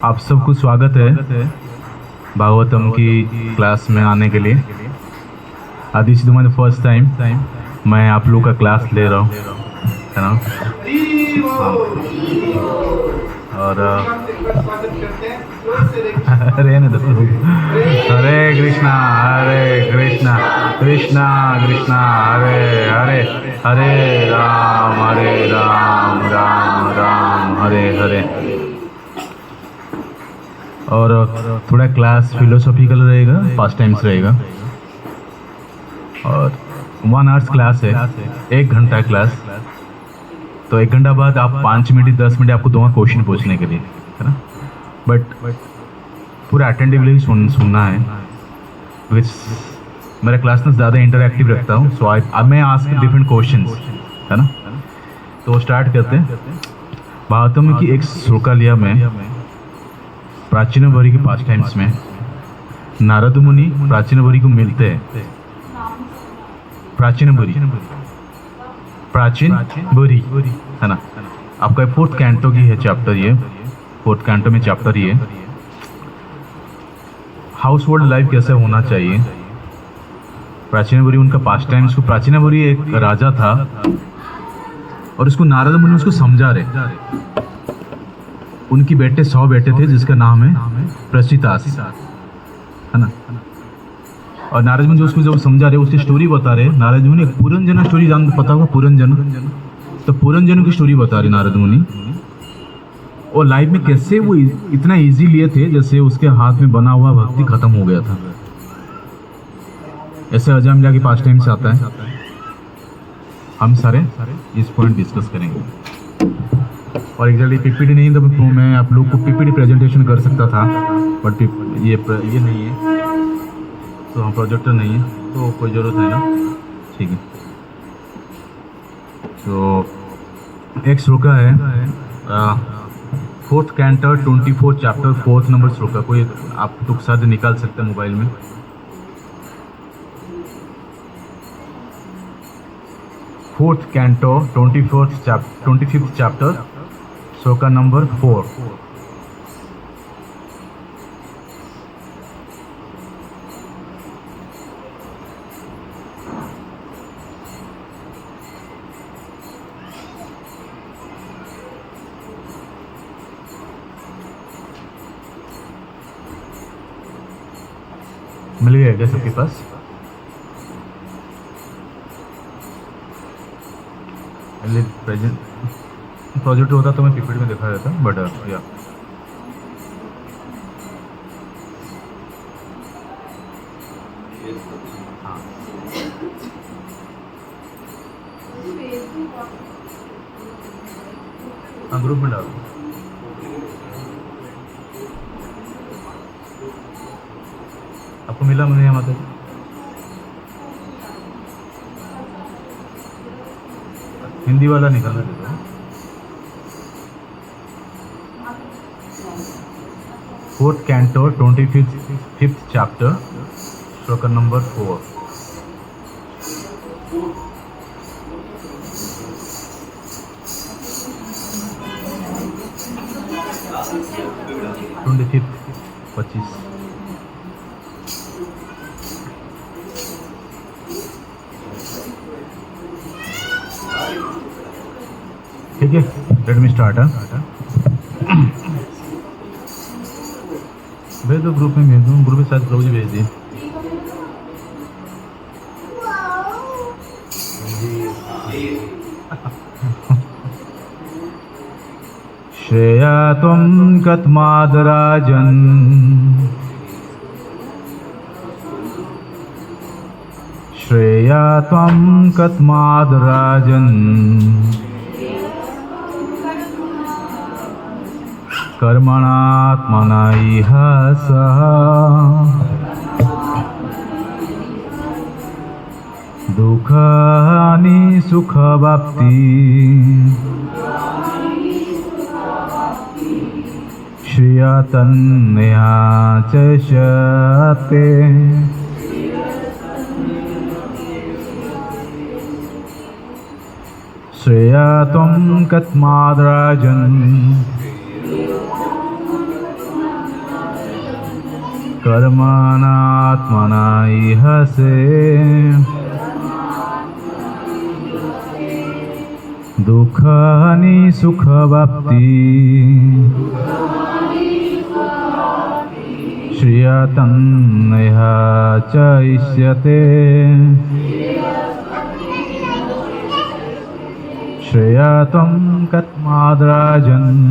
आप सबको स्वागत है भागवतम की क्लास में आने के लिए। This is my first time मैं आप लोग का क्लास ले रहा हूँ, है ना। और हरे कृष्णा कृष्णा कृष्णा हरे हरे, हरे राम राम राम हरे हरे। और थोड़ा क्लास फिलोसॉफिकल रहेगा, पास्ट टाइम्स रहेगा। और 1 आवर्स क्लास है, 1 घंटा क्लास। तो 1 घंटा बाद आप 5 मिनट 10 मिनट आपको दूंगा क्वेश्चन पूछने के लिए, है ना। बट पूरा अटेंटिवली सुनना है, विच मेरा क्लास में ज़्यादा इंटरैक्टिव रखता हूँ। सो अब मैं आस्क डिफरेंट क्वेश्चंस, है ना। तो स्टार्ट करते हैं। भागवतम की एक श्लोका लिया मैं। प्राचीन भरी के पास्ट टाइम्स में नारद मुनि प्राचीन भरी को मिलते हैं। प्राचीन भरी है ना। आपका 4th कैंटो की है चैप्टर, ये 4th कैंटो में चैप्टर ये हाउस होल्ड लाइफ कैसे होना चाहिए। प्राचीन भरी उनका पास्ट टाइम्स को, प्राचीन भरी एक राजा था और उसको नारद मुनि उसको समझा रहे। उनकी बेटे 100 बेटे थे, जिसका नाम है प्रसितास, है ना। और नारद मुनि उसको जब समझा रहे, उसकी स्टोरी बता रहे। नारद मुनि एक पुरंजना स्टोरी पता होगा, पुरंजन। तो पुरंजन की स्टोरी बता रहे नारद मुनि, और लाइफ में कैसे वो इतना इजी लिए थे जैसे उसके हाथ में बना हुआ भक्ति खत्म हो गया था। ऐसे अजाम जाके पास्ट टाइम से आता है। हम सारे इस पॉइंट डिस्कस करेंगे। और एग्जैक्टली पीपीटी नहीं तो मैं आप लोग को पीपीटी प्रेजेंटेशन कर सकता था, बट ये नहीं है, तो हम प्रोजेक्टर नहीं है, तो कोई ज़रूरत नहीं ना, ठीक है। तो एक श्लोका है 4th canto 24 chapter 4th number shloka. कोई आप लोग शायद निकाल सकते हैं मोबाइल में। Fourth canto 25th chapter shloka number 4। मिल गया क्या सबके पास? प्रेजेंट प्रोजेक्ट होता तो मैं पीपीटी में दिखा देता, बट या हाँ ग्रुप में डाल दो। आपको मिला मैंने यहाँ तक? हिंदी वाला निकालना देता हूँ। 4th canto 25th chapter shloka number 4। ठीक है, लेट मी स्टार्ट। भेज दो ग्रुप में, भेज दो ग्रुप में, शायद प्रभु जी भेज दिए। श्रेया त्वं कथमादराजन् श्रेया त्वं कथमादराजन् कर्मणात्मना इह सह दुःखानि सुखवाप्ति श्रिया तन्मया च शते। श्रेया त्वं कथमाद्राजन् कर्मणात्मना इह से दुःखानि सुखवाप्ति श्रियतन्नह च इष्यते श्रेयत्वं कस्माद्राजन्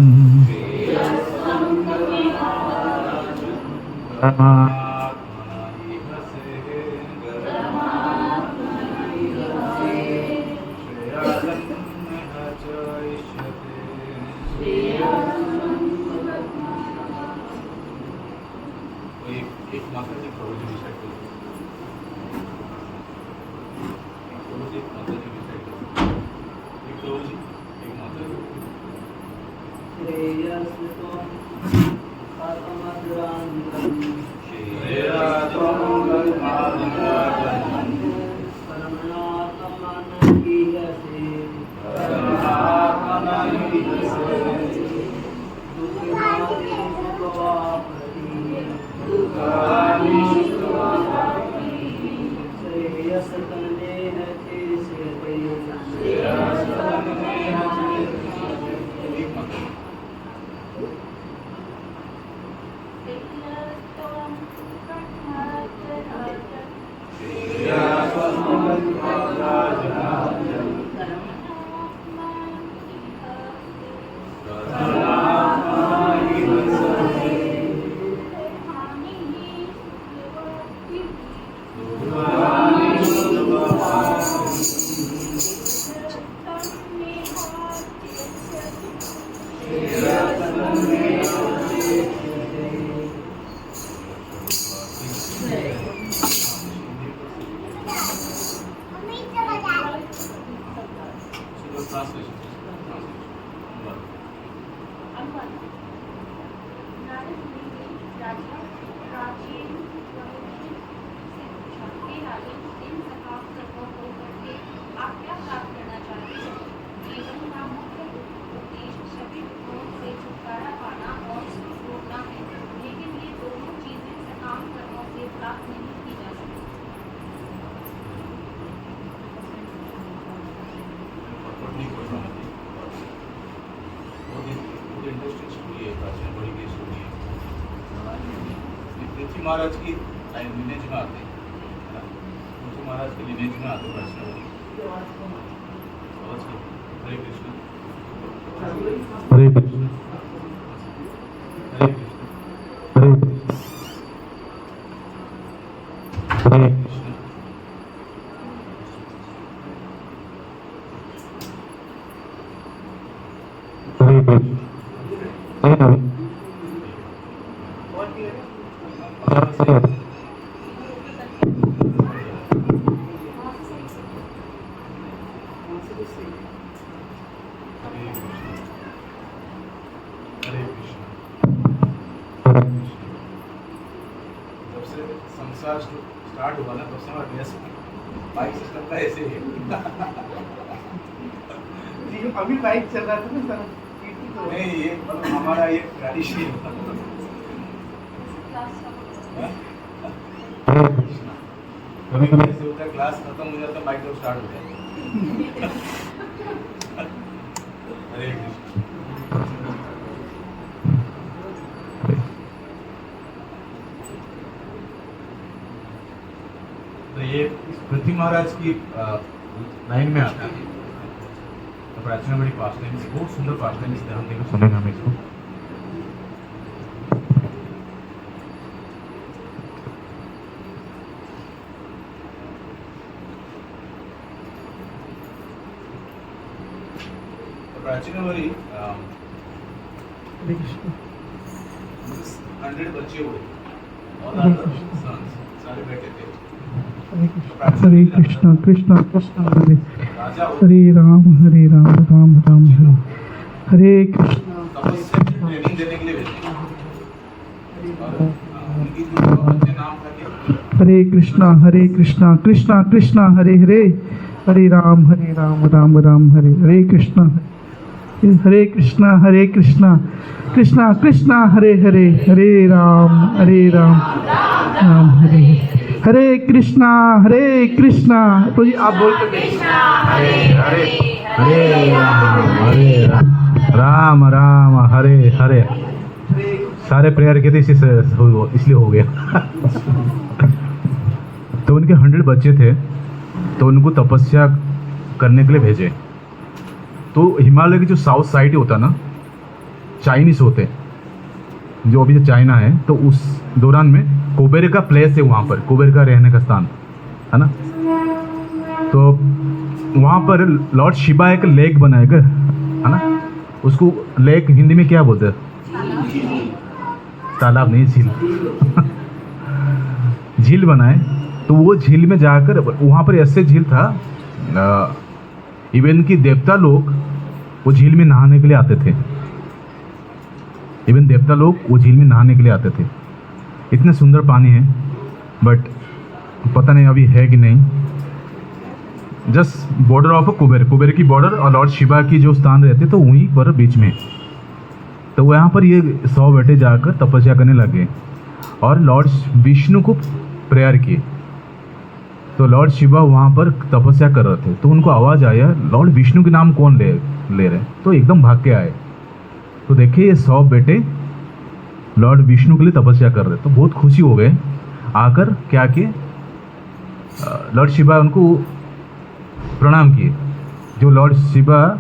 पृथ्वी महाराज की लिनेज में आते हैं, पृथ्वी महाराज के लिनेज में आते वैष्णव। हरे कृष्ण हरे कृष्ण हरे कृष्ण हरे कृष्ण हरे कृष्ण संसार स्टार्ट हुआ ना तब से हमारा गैस बाइक सिस्टम का ऐसे ही अभी बाइक चल रहा था ना सर, नहीं ये हमारा ये ट्रेडिशन कभी कभी ऐसे होता है, क्लास खत्म हो जाता है बाइक तो स्टार्ट हो जाता है। हरे कृष्ण तो ये पृथ्वी महाराज की लाइन में आता है। तो प्राचीन बड़ी पास्ट लाइन, बहुत सुंदर पास्ट लाइन, ध्यान देकर सुनेंगे हम इसको। तो प्राचीन बड़ी 100 बच्चे हुए और सारे बैठे थे। हरे कृष्णा कृष्णा कृष्णा हरे हरे राम राम राम हरे हरे कृष्णा तपस्या की ट्रेनिंग देने के लिए भेजे और उनकी जो बच्चे नाम था कि हरे कृष्णा कृष्णा कृष्णा हरे हरे हरे राम राम राम हरे हरे कृष्णा कृष्णा कृष्णा कृष्णा हरे हरे हरे राम राम हरे हरे कृष्णा तो जी आप बोलते हरे राम राम हरे हरे। सारे प्रेयर के थे इसलिए हो गया। तो उनके 100 बच्चे थे, तो उनको तपस्या करने के लिए भेजे। तो हिमालय की जो साउथ साइड होता ना, चाइनीस होते, जो अभी जो चाइना है, तो उस दौरान में कुबेर का प्लेस है वहाँ पर, कुबेर का रहने का स्थान है ना। तो वहाँ पर लॉर्ड शिवा एक लेक बनाएगा है ना, उसको लेक हिंदी में क्या बोलते हैं? तालाब नहीं, झील। झील बनाए। तो वो झील में जाकर, वहाँ पर ऐसे झील था, इवन कि देवता लोग वो झील में नहाने के लिए आते थे। इवन देवता लोग वो झील में नहाने के लिए आते थे। इतने सुंदर पानी है, बट पता नहीं अभी है कि नहीं। जस्ट बॉर्डर ऑफ कुबेर की बॉर्डर और लॉर्ड शिवा की जो स्थान रहते तो वहीं पर बीच में। तो वहाँ पर ये 100 बेटे जाकर तपस्या करने लगे और लॉर्ड विष्णु को प्रेयर किए। तो लॉर्ड शिवा वहाँ पर तपस्या कर रहे थे, तो उनको आवाज़ आया, लॉर्ड विष्णु के नाम कौन ले रहे? तो एकदम भाग के आए। तो देखिए ये 100 बेटे लॉर्ड विष्णु के लिए तपस्या कर रहे, तो बहुत खुशी हो गए। आकर क्या किए, लॉर्ड शिवा उनको प्रणाम किए। जो लॉर्ड शिवा,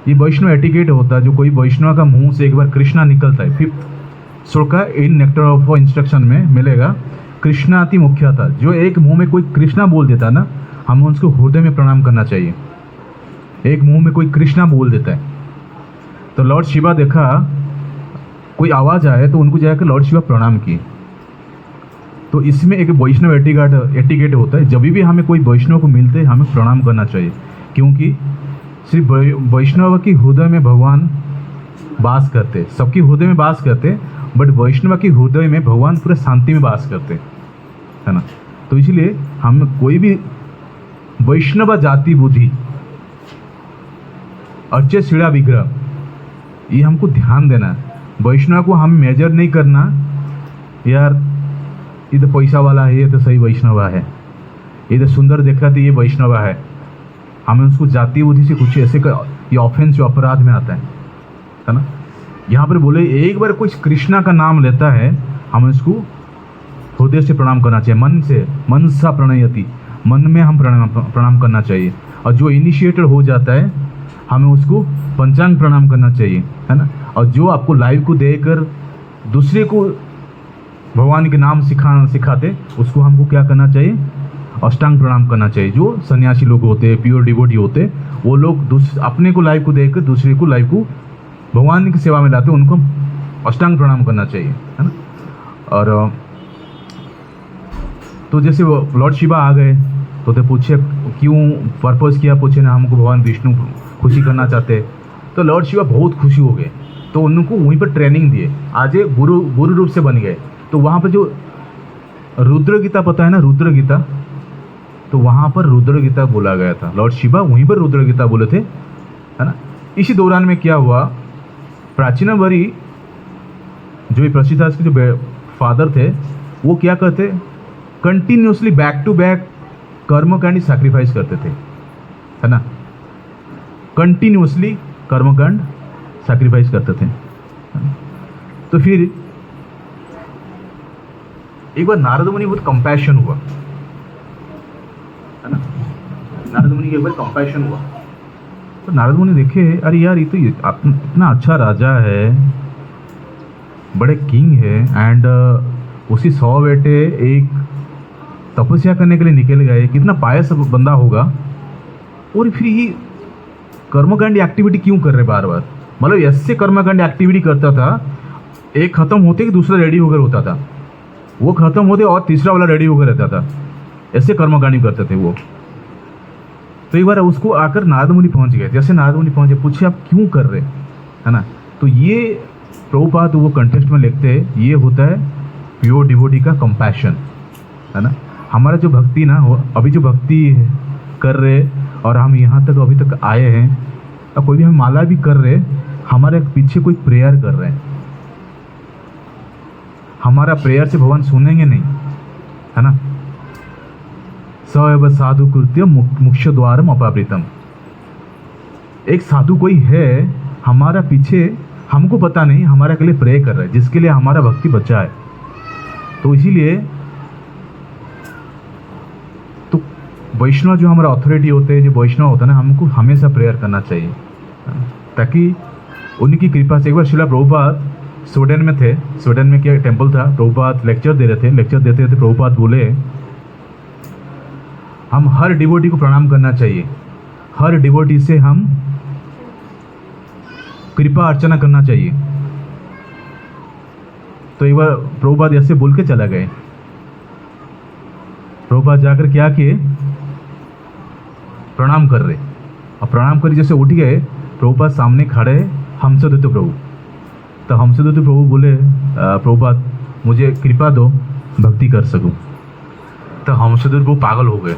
ये वैष्णव एटिकेट होता है, जो कोई वैष्णव का मुंह से एक बार कृष्णा निकलता है, 5th shloka in nectar of instruction में मिलेगा, कृष्णाति मुख्यता। जो एक मुंह में कोई कृष्णा बोल देता है ना, हमें उसको हृदय में प्रणाम करना चाहिए। एक मुंह में कोई कृष्णा बोल देता है, तो लॉर्ड शिवा देखा कोई आवाज़ आए तो उनको जाकर लॉर्ड शिवा प्रणाम किए। तो इसमें एक वैष्णव एटिकेट होता है, जब भी हमें कोई वैष्णव को मिलते हैं हमें प्रणाम करना चाहिए, क्योंकि सिर्फ वैष्णव की हृदय में भगवान वास करते, सबकी हृदय में वास करते, बट वैष्णव की हृदय में भगवान पूरे शांति में वास करते है ना। तो इसलिए हम कोई भी वैष्णव जाति बुद्धि अर्चे शिड़ा विग्रह, ये हमको ध्यान देना है। वैष्णव को हम मेजर नहीं करना, यार ये तो पैसा वाला है, ये तो सही वैष्णव है, ये तो सुंदर देख रहा था, ये वैष्णव है। हमें उसको जाति बुद्धि से कुछ ऐसे ये ऑफेंस जो अपराध में आता है ना। यहाँ पर बोले एक बार कोई कृष्णा का नाम लेता है, हमें उसको हृदय से प्रणाम करना चाहिए, मन से, मन सा प्रणयति, मन में हम प्रणाम करना चाहिए। और जो इनिशिएटेड हो जाता है हमें उसको पंचांग प्रणाम करना चाहिए, है ना। और जो आपको लाइव को देकर दूसरे को भगवान के नाम सिखाते, उसको हमको क्या करना चाहिए? अष्टांग प्रणाम करना चाहिए। जो सन्यासी लोग होते हैं, प्योर डिवोटी होते, वो लोग अपने को लाइव को देकर दूसरे को लाइव को भगवान की सेवा में लाते, उनको अष्टांग प्रणाम करना चाहिए, है ना। और तो जैसे वो लॉर्ड शिवा आ गए तो पूछे क्यों पर्पज़ किया, पूछे ना हमको भगवान विष्णु खुशी करना चाहते। तो लॉर्ड शिवा बहुत खुशी हो गए, तो उनको वहीं पर ट्रेनिंग दिए, आज एक गुरु रूप से बन गए। तो वहाँ पर जो रुद्र गीता पता है ना, रुद्र गीता, तो वहाँ पर रुद्र गीता बोला गया था। लॉर्ड शिवा वहीं पर रुद्र गीता बोले थे, है ना। इसी दौरान में क्या हुआ, प्राचीनवरी जो प्रसिद्धास के जो फादर थे, वो क्या करते, कंटिन्यूसली बैक टू बैक कर्मकांड सैक्रिफाइस करते थे, है ना। कंटिन्यूसली कर्मकांड सैक्रिफाइस करते थे। तो फिर एक बार नारद मुनि बहुत कंपैशन हुआ, है ना। नारद मुनि एक बार कंपैशन हुआ, तो नारद मुनि देखे, अरे यार ये तो इतना अच्छा राजा है, बड़े किंग है, एंड उसी 100 बेटे एक तपस्या करने के लिए निकल गए, कितना पायस बंदा होगा, और फिर ये कर्मकांड एक्टिविटी क्यों कर रहे बार बार। मतलब ऐसे कर्मकांड एक्टिविटी करता था, एक खत्म होते कि दूसरा रेडी होकर होता था, वो खत्म होते और तीसरा वाला रेडी होकर रहता था, ऐसे कर्मकांड करते थे वो। तो एक बार उसको आकर नारद मुनि पहुंच गए। जैसे नारद मुनि पहुंचे, पूछे आप क्यों कर रहे, है ना। तो ये प्रभुपाद वो कंटेक्स्ट में लिखते हैं, ये होता है प्योर डिवोटी का कंपैशन, है ना। हमारा जो भक्ति ना हो, अभी जो भक्ति कर रहे और हम यहाँ तक अभी तक आए हैं, और कोई भी हम माला भी कर रहे, हमारे पीछे कोई प्रेयर कर रहे हैं, हमारा प्रेयर से भगवान सुनेंगे नहीं, है ना। स एव साधु कृत्य मुख्य द्वारम अपावृतम। एक साधु कोई है हमारा पीछे, हमको पता नहीं, हमारा के लिए प्रे कर रहा है, जिसके लिए हमारा भक्ति बचा है। तो इसीलिए तो वैष्णव जो हमारा अथॉरिटी होते हैं, जो वैष्णव होता है ना, हमको हमेशा प्रेयर करना चाहिए, ताकि उनकी कृपा से। एक बार शिला प्रभुपाद स्वीडन में थे, स्वीडन में क्या टेम्पल था, प्रभुपाद लेक्चर दे रहे थे, लेक्चर देते देते प्रभुपाद बोले हम हर डिवोटी को प्रणाम करना चाहिए, हर डिवोटी से हम कृपा अर्चना करना चाहिए। तो एक बार प्रभुपाद ऐसे बोल के चला गए। प्रभुपाद जाकर क्या किए, प्रणाम कर रहे, और प्रणाम कर जैसे उठ गए, प्रभुपाद सामने खड़े हमसदत्त प्रभु। तो हमसदत्त प्रभु बोले प्रभुपाद मुझे कृपा दो, भक्ति कर सकूं। तो हमसदत्त प्रभु पागल हो गए,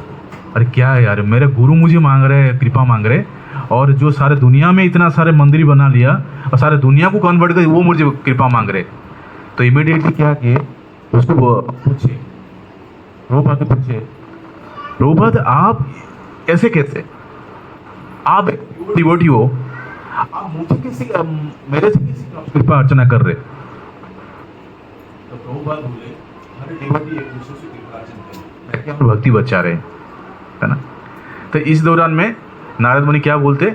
अरे क्या है यार, मेरे गुरु मुझे मांग रहे, कृपा मांग रहे, और जो सारे दुनिया में इतना सारे मंदिर बना लिया और सारे दुनिया को कन्वर्ट कर, वो मुझे कृपा मांग रहे। तो इमीडिएटली क्या किए, उसको पूछे, प्रभुपाद को पूछे, प्रभुपाद आप ऐसे कैसे, आप डिवोटी हो, आप मुझे किसी मेरे से किसी कृपा अर्चना कर रहे। तो प्रभुपाद बोले हर डिवोटी एक दूसरे से कृपा अर्चना करे, मैं क्या भक्ति बचा रहे, है ना। तो इस दौरान में नारद मुनि क्या बोलते,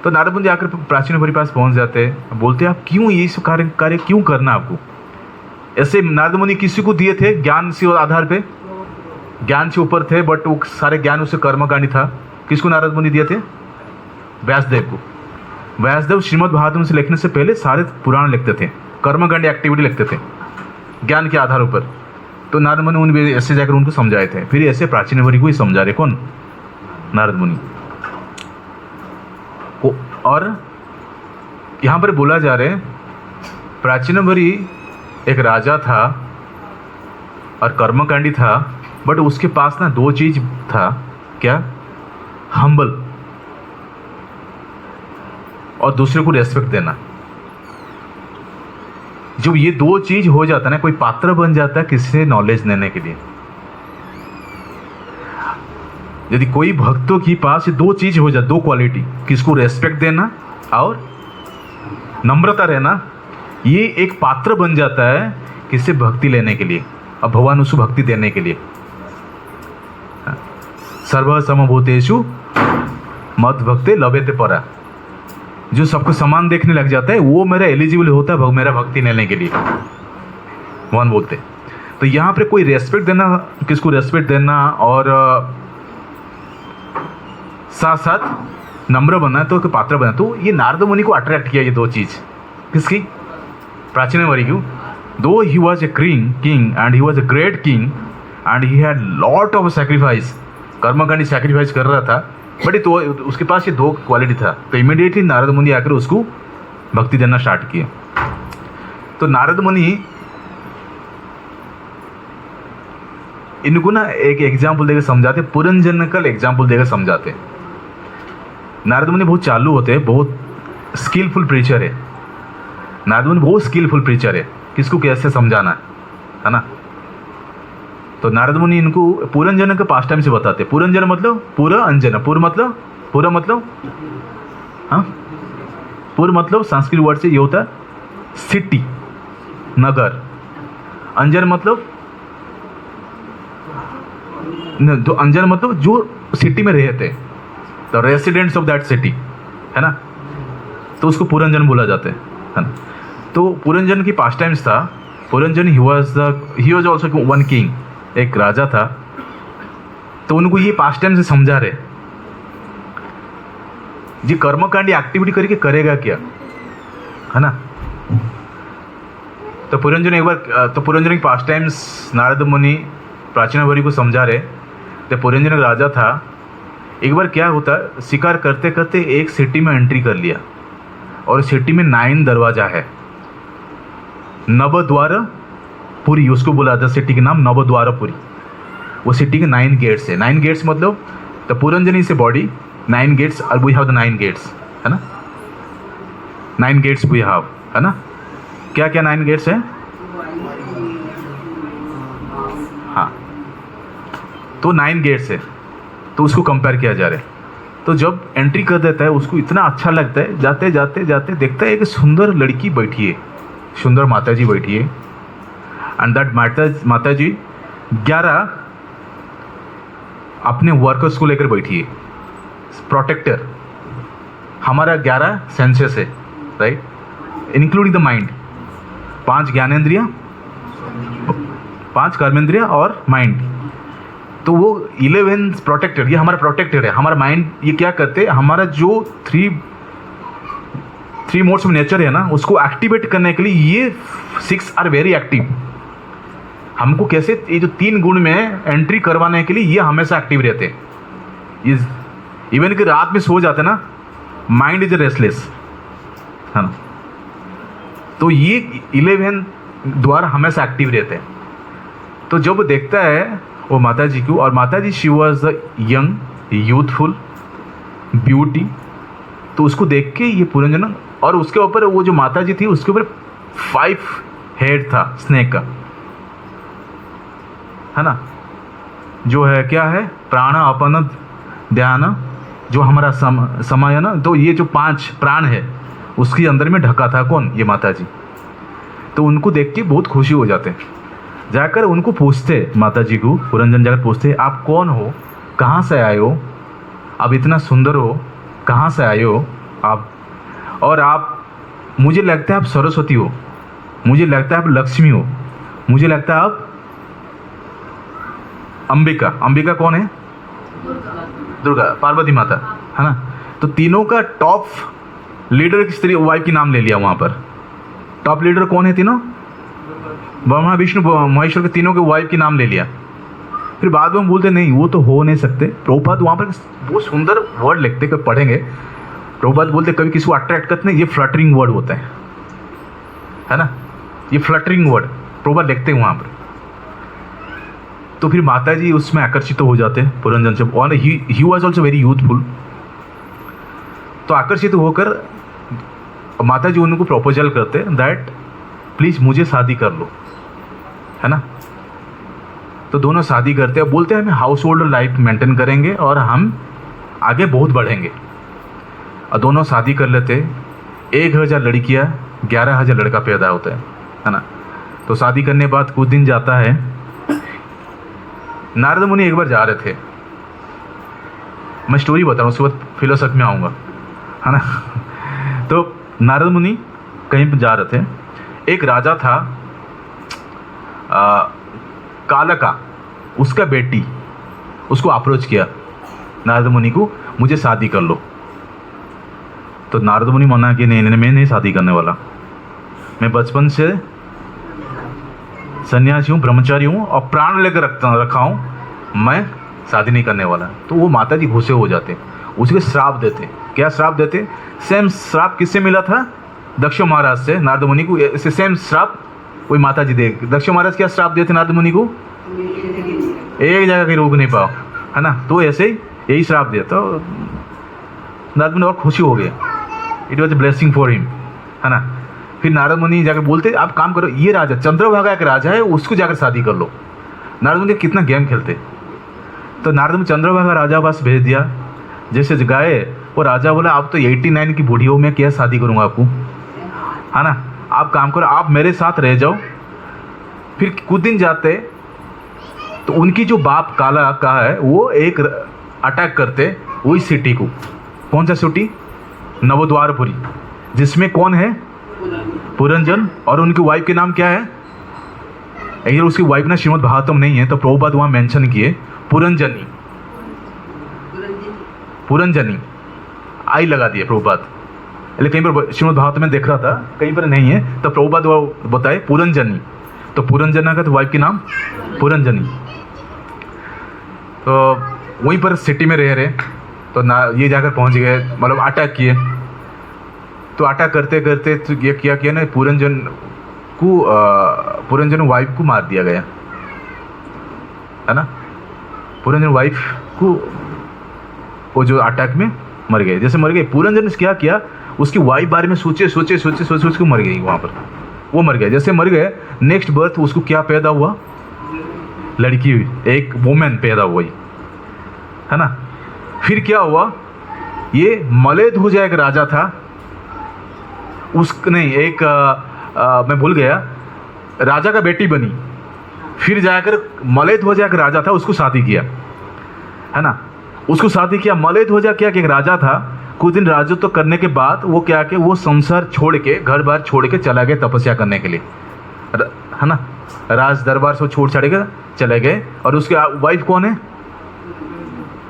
तो नारद मुनि आकर प्राचीन भरी पास पहुंच जाते, बोलते आप क्यों ये सब कार्य क्यों करना आपको। ऐसे नारद मुनि किसी को दिए थे ज्ञान से आधार पे, ज्ञान से ऊपर थे, बट वो सारे ज्ञान उससे कर्मकांडी था। किसको नारद मुनि दिए थे, व्यासदेव को। व्यासदेव श्रीमद् भागवतम से लिखने से पहले सारे पुराण लिखते थे, कर्मकांडी एक्टिविटी लिखते थे ज्ञान के आधार पर। तो नारद मुनि उन ऐसे जाकर उनको समझाए थे, फिर ऐसे प्राचीन भरी को ही समझा रहे, कौन, नारद मुनि को। और यहाँ पर बोला जा रहा है प्राचीन भरी एक राजा था और कर्मकांडी था, बट उसके पास ना दो चीज था, क्या, हम्बल और दूसरे को रेस्पेक्ट देना। जब ये दो चीज हो जाता है ना, कोई पात्र बन जाता है किसी से नॉलेज लेने के लिए। यदि कोई भक्तों के पास ये दो चीज हो जाए, दो क्वालिटी, किसको रेस्पेक्ट देना और नम्रता रहना, ये एक पात्र बन जाता है किससे भक्ति लेने के लिए और भगवान उसको भक्ति देने के लिए। सर्व समभूतेषु मद भक्ते लभेते परा, जो सबको समान देखने लग जाता है वो मेरा एलिजिबल होता है मेरा भक्ति लेने के लिए, भगवान बोलते। तो यहाँ पे कोई रेस्पेक्ट देना, किसको रेस्पेक्ट देना और साथ साथ नम्र बनना, तो पात्र बनना, तो ये नारद मुनि को अट्रैक्ट किया ये दो चीज, किसकी, प्राचीन भरी की। दो ही was a king and he was a great king and he had lot of sacrifice, कर्मकांडी सैक्रिफाइस कर रहा था, बट तो उसके पास ये दो क्वालिटी था। तो इमीडिएटली नारद मुनि आकर उसको भक्ति देना स्टार्ट किया। तो नारद मुनि इनको ना एक एग्जाम्पल देकर समझाते, पुरंजन का एग्जाम्पल देकर समझाते। नारद मुनि बहुत चालू होते हैं, बहुत स्किलफुल प्रीचर है। नारद मुनि बहुत स्किलफुल प्रीचर है, किसको कैसे समझाना है ना। तो नारद मुनि इनको पुरंजन का पास टाइम से बताते। पुरंजन मतलब पूरा अंजन, पूरा मतलब हाँ, पूरा मतलब संस्कृत वर्ड से ये होता है सिटी, नगर। अंजन मतलब तो अंजन मतलब जो सिटी में रहते, the residents of that city, है ना, तो उसको पुरंजन बोला जाता है ना। तो पुरंजन की पास टाइम्स था। Puranjan he was also one king, एक राजा था। तो उनको ये पास टाइम से समझा रहे, जी कर्मकांडी एक्टिविटी करके करेगा क्या, है ना। तो पुरंजन एक बार, तो पुरंजन के पास टाइम्स नारद मुनि प्राचीन भरी को समझा रहे। तो पुरंजन राजा था। एक बार क्या होता, शिकार करते करते एक सिटी में एंट्री कर लिया, और सिटी में 9 दरवाजा है, नवद्वारपुरी उसको बोला था, सिटी के नाम नवद्वारपुरी। वो सिटी के 9 गेट्स है। 9 गेट्स मतलब the Puranjan is a body, 9 gates, we have the 9 gates, है ना। 9 गेट्स वी हैव, है ना। क्या क्या 9 गेट्स है, हाँ, तो 9 गेट्स है, तो उसको कंपेयर किया जा रहा है। तो जब एंट्री कर देता है उसको इतना अच्छा लगता है, जाते जाते जाते देखता है एक सुंदर लड़की बैठी है, सुंदर माता जी बैठी है। एंड दैट माता जी 11 अपने वर्कर्स को लेकर बैठी है, प्रोटेक्टर। हमारा 11 सेंसेस है, राइट, इंक्लूडिंग द माइंड। 5 ज्ञानेंद्रिया, 5 कर्मेंद्रिया और माइंड। तो वो 11 प्रोटेक्टेड, ये हमारा प्रोटेक्टेड है। हमारा माइंड ये क्या करते हैं, हमारा जो थ्री मोड्स ऑफ नेचर है ना, उसको एक्टिवेट करने के लिए ये 6 आर वेरी एक्टिव। हमको कैसे ये जो 3 गुण में एंट्री करवाने के लिए ये हमेशा एक्टिव रहते हैं। ये इवन कि रात में सो जाते ना, माइंड इज रेस्टलेस, है ना। तो ये 11 द्वारा हमेशा एक्टिव रहते हैं। तो जब वो देखता है वो माता जी को, और माता जी she was the young, youthful, beauty, तो उसको देख के ये पुरंजन, और उसके ऊपर वो जो माता जी थी उसके ऊपर 5 हेड था स्नेक का, है ना, जो है क्या है, प्राण अपन ध्यान, जो हमारा समय है ना, तो ये जो 5 प्राण है उसके अंदर में ढका था कौन, ये माता जी। तो उनको देख के बहुत खुशी हो जाते हैं। जाकर उनको पूछते माता जी को, पुरंजन जाकर पूछते, आप कौन हो, कहाँ से आए हो, आप इतना सुंदर हो, कहाँ से आए हो आप, और आप, मुझे लगता है आप सरस्वती हो, मुझे लगता है आप लक्ष्मी हो, मुझे लगता है आप अंबिका। अंबिका कौन है, दुर्गा, पार्वती माता, है ना। तो तीनों का टॉप लीडर की स्त्री वाइफ की नाम ले लिया वहाँ पर। टॉप लीडर कौन है तीनों, ब्रह्मा विष्णु महेश्वर के तीनों के वाइफ की नाम ले लिया। फिर बाद में हम बोलते नहीं वो तो हो नहीं सकते। प्रभुपाद वहाँ पर बहुत सुंदर वर्ड लिखते, कभी पढ़ेंगे, प्रभुपाद बोलते कभी किसी को अट्रैक्ट करते नहीं, ये फ्लटरिंग वर्ड होता है ना, ये फ्लटरिंग वर्ड प्रभुपाद लिखते हैं वहाँ पर। तो फिर माता जी उसमें आकर्षित तो हो जाते हैं पुरंजन से, और he was also very youthful. तो आकर्षित होकर माता जी उनको प्रपोजल करते दैट प्लीज़ मुझे शादी कर लो, है ना। तो दोनों शादी करते हैं, बोलते हैं हम हाउस होल्ड लाइफ मेंटेन करेंगे और हम आगे बहुत बढ़ेंगे। और दोनों शादी कर लेते, 1000 लड़कियाँ 11,000 लड़का पैदा होता है ना। तो शादी करने के बाद कुछ दिन जाता है, नारद मुनि एक बार जा रहे थे, मैं स्टोरी बता रहा हूँ, उसके बाद फिलोसफी में आऊँगा, है ना। तो नारद मुनि कहीं पर जा रहे थे, एक राजा था कालका, उसका बेटी उसको अप्रोच किया नारद मुनि को, मुझे शादी कर लो। तो नारद मुनि मना कि नहीं, मैं नहीं शादी करने वाला, मैं बचपन से सन्यासी हूँ, ब्रह्मचारी हूँ और प्राण लेकर रखा हूँ, मैं शादी नहीं करने वाला। तो वो माता जी गुस्से हो जाते, उसके श्राप देते। क्या श्राप देते, सेम श्राप किससे मिला था, दक्ष महाराज से नारद मुनि को, ऐसे सेम श्राप वही माता जी दे। दक्ष महाराज क्या श्राप देते नारद मुनि को, एक जगह कहीं रोक नहीं पाओ, है ना। तो ऐसे ही यही श्राप दिया। तो नारद मुनि और खुशी हो गए, it was a blessing for him, है ना। फिर नारद मुनि जाकर बोलते आप काम करो, ये राजा चंद्रभागा एक राजा है, उसको जाकर शादी कर लो। नारद मुनि कितना गेम खेलते। तो नारद मुनि चंद्रभागा राजा पास भेज दिया। जैसे गए वो राजा बोला आप तो 89 की बूढ़ी हो, मैं क्या शादी करूँगा आपको, है ना। आप काम करो, आप मेरे साथ रह जाओ। फिर कुछ दिन जाते तो उनकी जो बाप काला का है वो एक अटैक करते वही सिटी को। कौन सा सिटी, नवद्वारपुरी, जिसमें कौन है, पुरंजन, और उनकी वाइफ के नाम क्या है, अगर उसकी वाइफ ना श्रीमद् भागवतम नहीं है तो प्रभुपाद वहाँ मेंशन किए पुरंजनी, पुरंजनी आई लगा दिए प्रभुपाद। लेकिन कहीं पर श्रीमद् भागवत में देख रहा था, कहीं पर नहीं है, तो प्रभुपाद वो बताए पुरंजनी। तो पुरंजना का तो वाइफ के नाम पुरंजनी। तो वहीं पर सिटी में रह रहे, तो ना ये जाकर पहुंच गए, मतलब अटैक किए। तो अटैक करते करते तो ये किया ना, पुरंजन वाइफ को मार दिया गया, है ना। पुरंजन वाइफ को वो जो अटैक में मर गए, जैसे मर गए। पुरंजन ने क्या किया, उसकी वाइफ बारे में सोचे को मर गई, वहाँ पर वो मर गया। जैसे मर गए, नेक्स्ट बर्थ उसको क्या पैदा हुआ, लड़की, एक वुमेन पैदा हुई, है ना। फिर क्या हुआ, ये मलेध्वजा एक राजा था, नहीं एक मैं भूल गया, राजा का बेटी बनी, फिर जाकर मलेध्वजा एक राजा था, उसको शादी किया, है ना। उसको शादी किया, मलेध्वजा क्या कि एक राजा था, कुछ दिन राजत्व करने के बाद वो क्या कि वो संसार छोड़ के, घर बार छोड़ के चला गया तपस्या करने के लिए, है ना। राज दरबार से छोड़ छाड़ के चले गए, और उसके वाइफ कौन है,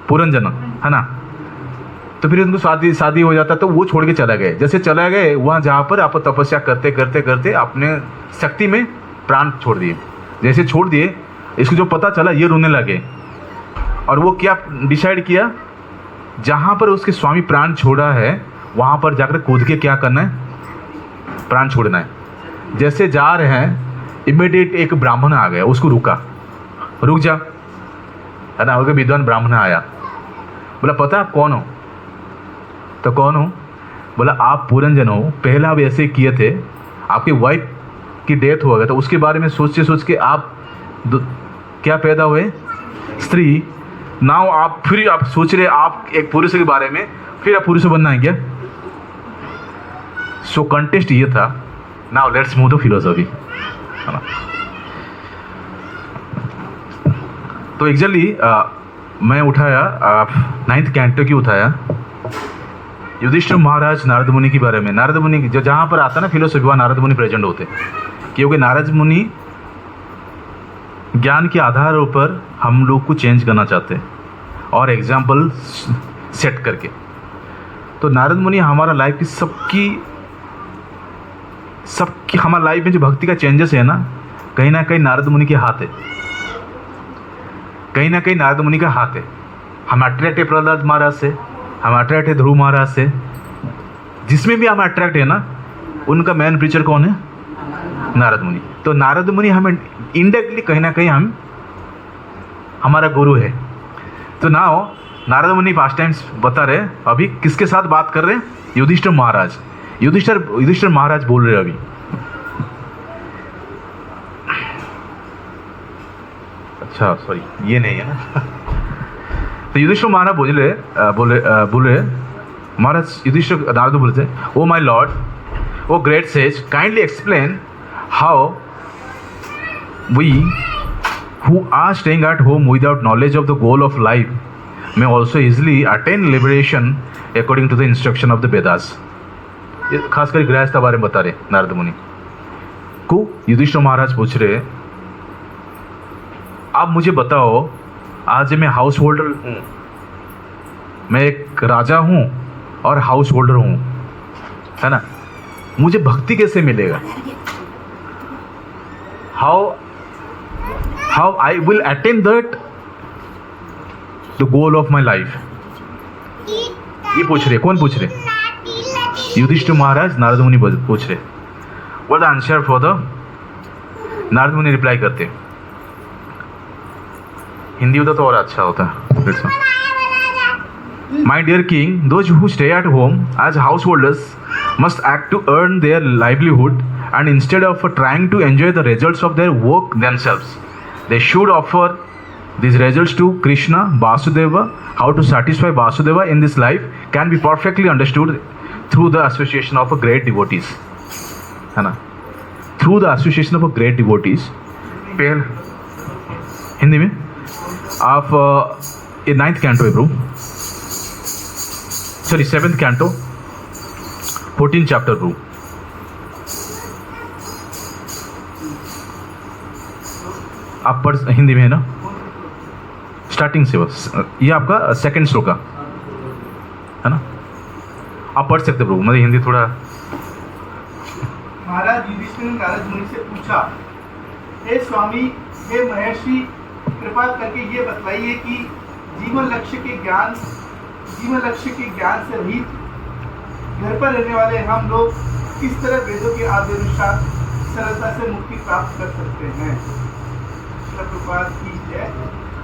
पुरंजना, है ना। तो फिर उनको शादी हो जाता, तो वो छोड़ के चला गए। जैसे चला गए वहाँ जहाँ पर आप तपस्या करते करते करते अपने शक्ति में प्राण छोड़ दिए। जैसे छोड़ दिए, इसको जो पता चला ये रोने लगे, और वो क्या डिसाइड किया, जहाँ पर उसके स्वामी प्राण छोड़ा है वहाँ पर जाकर कूद के क्या करना है, प्राण छोड़ना है। जैसे जा रहे हैं, इमीडिएट एक ब्राह्मण आ गया, उसको रुक जा, है ना। वो विद्वान ब्राह्मण आया, बोला पता आप कौन हो, तो कौन हो, बोला आप पुरंजन हो, पहला आप ऐसे किए थे, आपकी वाइफ की डेथ हो गया, तो उसके बारे में सोच के आप क्या पैदा हुए, स्त्री। नाउ आप फिर आप सोच रहे आप एक पुरुष के बारे में, फिर आप पुरुष बनना है क्या। सो कंटेस्ट ये था। Now let's move the philosophy, है ना। तो एक्चुअली मैं उठाया 9th कैंटो की उठाया, युधिष्ठिर महाराज नारद मुनि के बारे में। नारद मुनि जो जहाँ पर आता ना फिलोसफी, वहाँ नारद मुनि प्रेजेंट होते, क्योंकि नारद मुनि ज्ञान के आधारों पर हम लोग को चेंज करना चाहते हैं, और एग्जाम्पल सेट करके। तो नारद मुनि हमारा लाइफ की सबकी हमारा लाइफ में जो भक्ति का चेंजेस है ना कहीं नारद मुनि के हाथ है, कहीं ना कहीं नारद मुनि का हाथ है। हम अट्रैक्ट है प्रहलाद महाराज से, हम अट्रैक्ट है ध्रुव महाराज से, जिसमें भी हम अट्रैक्ट है ना, उनका मेन प्रीचर कौन है, नारद मुनि। तो नारद मुनि हमें इनडायरेक्टली कहीं ना कहीं हमारा गुरु है। तो नाउ नारद मुनि पास्ट टाइम्स बता रहे, अभी किसके साथ बात कर रहे हैं, युधिष्ठिर महाराज। युधिष्ठिर महाराज बोल रहे अभी, अच्छा सॉरी ये नहीं है ना। तो युधिष्ठिर महाराज बोले महाराज, युधिष्ठिर नारद बोलते, O my lord, O great sage, kindly explain how we who are staying at home without knowledge of the goal of life may also easily attain liberation according to the instruction of the Vedas। खासकर गृहस्थ बारे में बता रहे नारद मुनि को। युधिष्ठिर महाराज पूछ रहे, आप मुझे बताओ, आज मैं हाउस होल्डर हूँ, मैं एक राजा हूँ और हाउस होल्डर हूँ, है ना, मुझे भक्ति कैसे मिलेगा, how I will attain that the goal of my life। ये पूछ रहे, कौन पूछ रहे, युधिष्ठिर महाराज नारद मुनि पूछ रहे। What the answer for the, Narad मुनि रिप्लाई करते, हिंदी होता तो और अच्छा होता। My dear king, those who stay at home as householders must act to earn their livelihood, and instead of trying to enjoy the results of their work themselves, they should offer these results to Krishna, Vasudeva. How to satisfy Vasudeva in this life can be perfectly understood through the association of a great devotees, है ना, through the association of a great devotees। Hindi में आप ये 9th canto है bro, sorry 7th canto 14th chapter bro. आप पढ़, हिंदी में है ना, स्टार्टिंग से बस, ये आपका 2nd श्लोक का है ना, आप पढ़ सकते प्रभु, मतलब हिंदी थोड़ा। महाराज युधिष्ठिर ने नारद मुनि से पूछा, हे स्वामी, हे महर्षि, कृपा करके ये बतलाइए कि जीवन लक्ष्य के ज्ञान से रहित घर पर रहने वाले हम लोग किस तरह वेदों के आदेशानुसार सरलता से मुक्ति प्राप्त कर सकते हैं।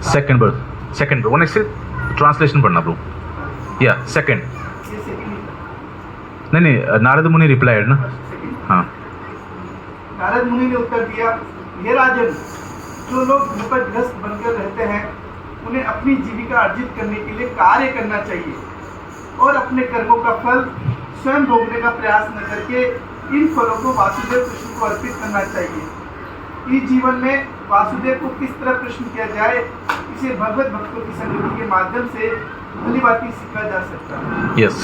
Second bro, one actually translation पढ़ना ब्रो, या सेकंड, नहीं नारद मुनि रिप्लाइड ना, हाँ। नारद मुनि ने उत्तर दिया, हे राजन, जो लोग भूपतग्रस्त बनकर रहते हैं उन्हें अपनी जीविका अर्जित करने के लिए कार्य करना चाहिए और अपने कर्मों का फल स्वयं भोगने का प्रयास न करके इन फलों को वासुदेव कृष्ण को अर्पित करना चाहिए। इस जीवन में वासुदेव को किस तरह प्रश्न किया जाए, इसे भगवत भक्तों की संगति के माध्यम से भली भांति सीखा जा सकता है। यस,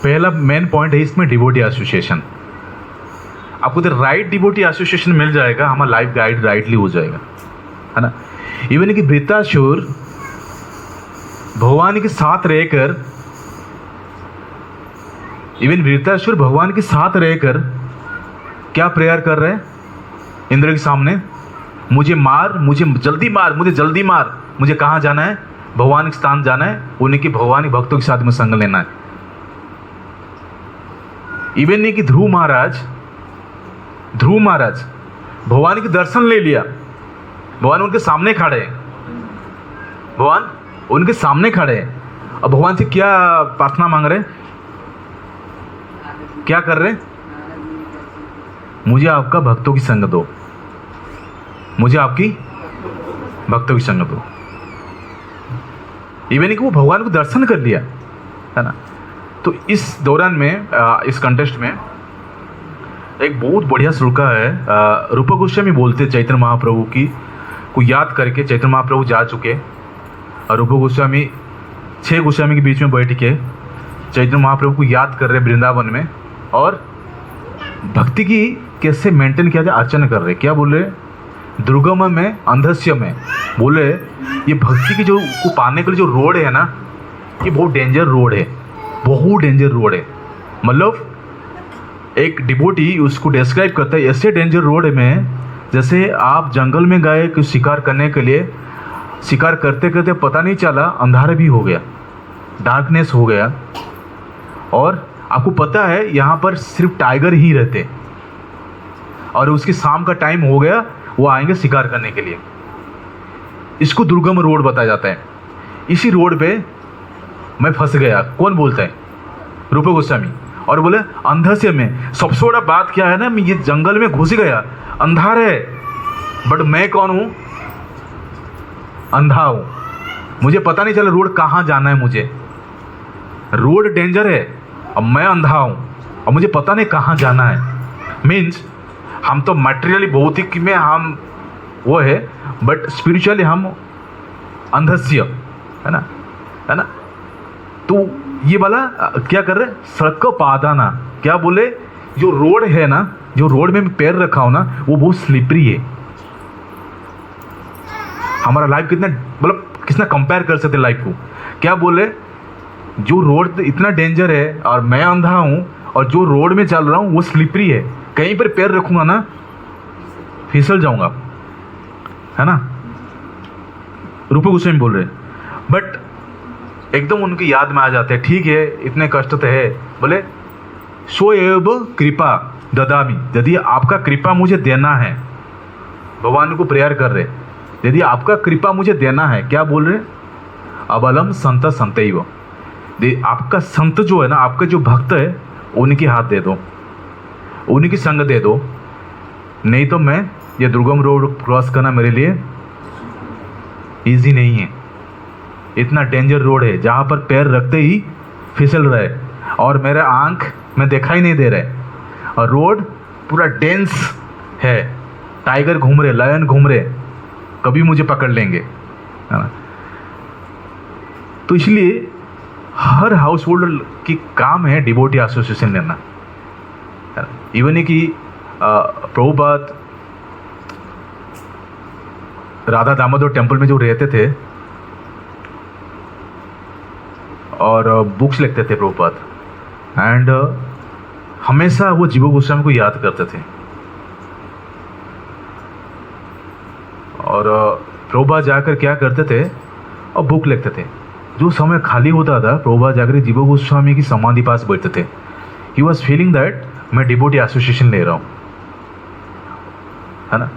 पहला मेन पॉइंट है इसमें डिवोटी एसोसिएशन। आपको तो राइट डिवोटी एसोसिएशन मिल जाएगा, हमारा लाइफ गाइड राइटली हो जाएगा, है ना। इवन कि वृत्तासुर भगवान के साथ रहकर भगवान के साथ रहकर क्या प्रेयर कर रहे हैं इंद्र के सामने, मुझे मार, मुझे जल्दी मार, मुझे कहाँ जाना है, भगवान के स्थान जाना है, उन्हें कि भगवान के भक्तों के साथ में संग लेना है। इवन नहीं कि ध्रुव महाराज भगवान के दर्शन ले लिया, भगवान उनके सामने खड़े हैं, और भगवान से क्या प्रार्थना मांग रहे हैं, क्या कर रहे हैं, मुझे आपका भक्तों की संग दो, मुझे आपकी भक्तों की संग दो। इवन कि वो भगवान को दर्शन कर लिया, है ना। तो इस दौरान में इस कंटेस्ट में एक बहुत बढ़िया श्लोका है, रूप गोस्वामी बोलते चैतन्य महाप्रभु की को याद करके। चैतन्य महाप्रभु जा चुके और रूप गोस्वामी 6 गोस्वामी के बीच में बैठ के चैतन्य महाप्रभु को याद कर रहे वृंदावन में, और भक्ति की कैसे मेंटेन किया जाए अर्चना कर रहे। क्या बोल रहे, दुर्गम में अंधस्य में, बोले ये भक्ति की जो को पाने के लिए जो रोड है ना, ये बहुत डेंजर रोड है, मतलब एक डिवोटी उसको डिस्क्राइब करता है ऐसे डेंजर रोड में, जैसे आप जंगल में गए कुछ शिकार करने के लिए, शिकार करते करते पता नहीं चला अंधारा भी हो गया, डार्कनेस हो गया, और आपको पता है यहाँ पर सिर्फ टाइगर ही रहते, और उसकी शाम का टाइम हो गया, वो आएंगे शिकार करने के लिए। इसको दुर्गम रोड बताया जाता है। इसी रोड पे मैं फंस गया। कौन बोलता है, रूप गोस्वामी। और बोले अंधस्य में, सबसे बड़ा बात क्या है ना, मैं ये जंगल में घुस गया, अंधार है, बट मैं कौन हूँ, अंधा हूँ, मुझे पता नहीं चला रोड कहाँ जाना है, मुझे रोड डेंजर है, अब मैं अंधा हूँ और मुझे पता नहीं कहाँ जाना है। मीन्स हम तो मटेरियली भौतिक में हम वो है, बट स्पिरिचुअली हम अंधस्य, है ना। तो ये वाला क्या कर रहे, सड़क को पादाना, क्या बोले, जो रोड है ना, जो रोड में पैर रखा हो ना, वो बहुत स्लिपरी है। हमारा लाइफ कितना, मतलब कितना कंपेयर कर सकते लाइफ को। क्या बोले, जो रोड इतना डेंजर है और मैं अंधा हूँ, और जो रोड में चल रहा हूँ वो स्लिपरी है, कहीं पर पैर रखूँगा ना फिसल जाऊँगा, है ना। रूप गोस्वामी बोल रहे, बट एकदम उनकी याद में आ जाते हैं, ठीक है इतने कष्ट तो है, बोले सो एव कृपा ददामी, यदि आपका कृपा मुझे देना है, भगवान को प्रेयर कर रहे, यदि आपका कृपा मुझे देना है, क्या बोल रहे, अबलम संत संतैव, आपका संत जो है ना, आपका जो भक्त है, उनके हाथ दे दो, उनकी संग दे दो, नहीं तो मैं ये दुर्गम रोड क्रॉस करना मेरे लिए इजी नहीं है। इतना डेंजर रोड है जहाँ पर पैर रखते ही फिसल रहे, और मेरा आँख में दिखाई नहीं दे रहे, और रोड पूरा डेंस है, टाइगर घूम रहे, लायन घूम रहे, कभी मुझे पकड़ लेंगे, है ना। तो इसलिए हर हाउस होल्डर की काम है डिवोटी एसोसिएशन लेना। इवन कि प्रभुपाद राधा दामोदर टेम्पल में जो रहते थे और बुक्स लिखते थे प्रभुपाद, एंड हमेशा वो जीव गोस्वामी को याद करते थे, और प्रभुपाद जाकर क्या करते थे, और बुक लिखते थे। जो समय खाली होता था, प्रभुपाद जाकर जीव गोस्वामी की समाधि पास बैठते थे। ही वॉज फीलिंग दैट मैं डिवोटी एसोसिएशन ले रहा हूँ, है ना।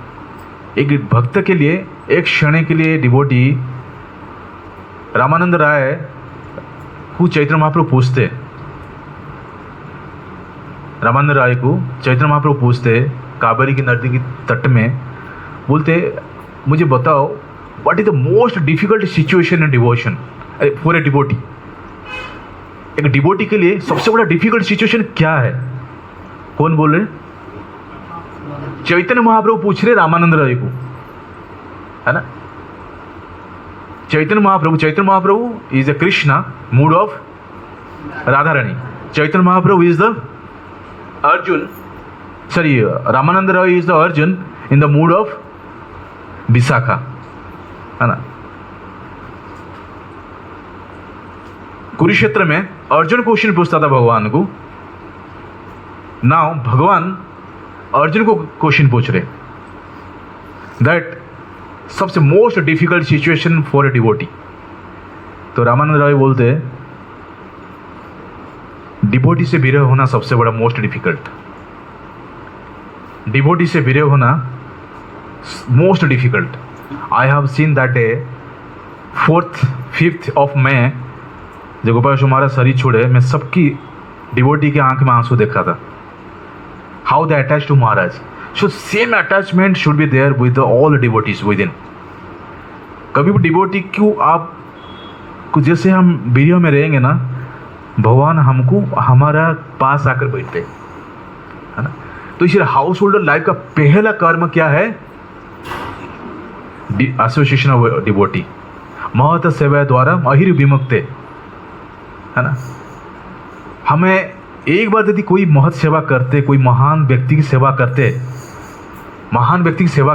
एक भक्त के लिए, एक क्षण के लिए डिवोटी, रामानंद राय को चैतन्य महाप्रभु पूछते, रामानंद राय को चैतन्य महाप्रभु पूछते कावेरी की नदी की तट में, बोलते मुझे बताओ what is the most difficult situation in devotion for a devotee. एक डिवोटी के लिए सबसे बड़ा डिफिकल्ट सिचुएशन क्या है? कौन बोल रहे? चैतन्य महाप्रभु पूछ रहे रामानंद राय को, है ना। Chaitanya Mahaprabhu is the Krishna mood of Radha Rani. Chaitanya Mahaprabhu is the Arjun, sorry Ramanand Rai is the Arjun in the mood of Vishakha, है ना। कुरुक्षेत्र में अर्जुन क्वेश्चन पूछता था भगवान को, नाउ भगवान अर्जुन को क्वेश्चन पूछ रहे दैट सबसे most difficult situation for a devotee. तो रामानंद राय बोलते डिवोटी से विरह होना सबसे बड़ा मोस्ट डिफिकल्ट, डिवोटी से विरह होना most difficult. I have seen that day 4th 5th of May जब गोपाल महाराज शरीर छोड़े, मैं सबकी डिवोटी के आंख में आंसू देखा था। How they attach to Maharaj, so same attachment should be there with all devotees within. कभी भी डिवोटी क्यों आप जैसे हम वीडियो में रहेंगे ना, भगवान हमको हमारा पास आकर बैठते, है ना। तो इसलिए हाउस होल्डर लाइफ का पहला कर्म क्या है? एसोसिएशन ऑफ डिवोटी, महत सेवा द्वारा अहिर विमुक्ते, है ना। हमें एक बार यदि कोई महत सेवा करते, कोई महान व्यक्ति की सेवा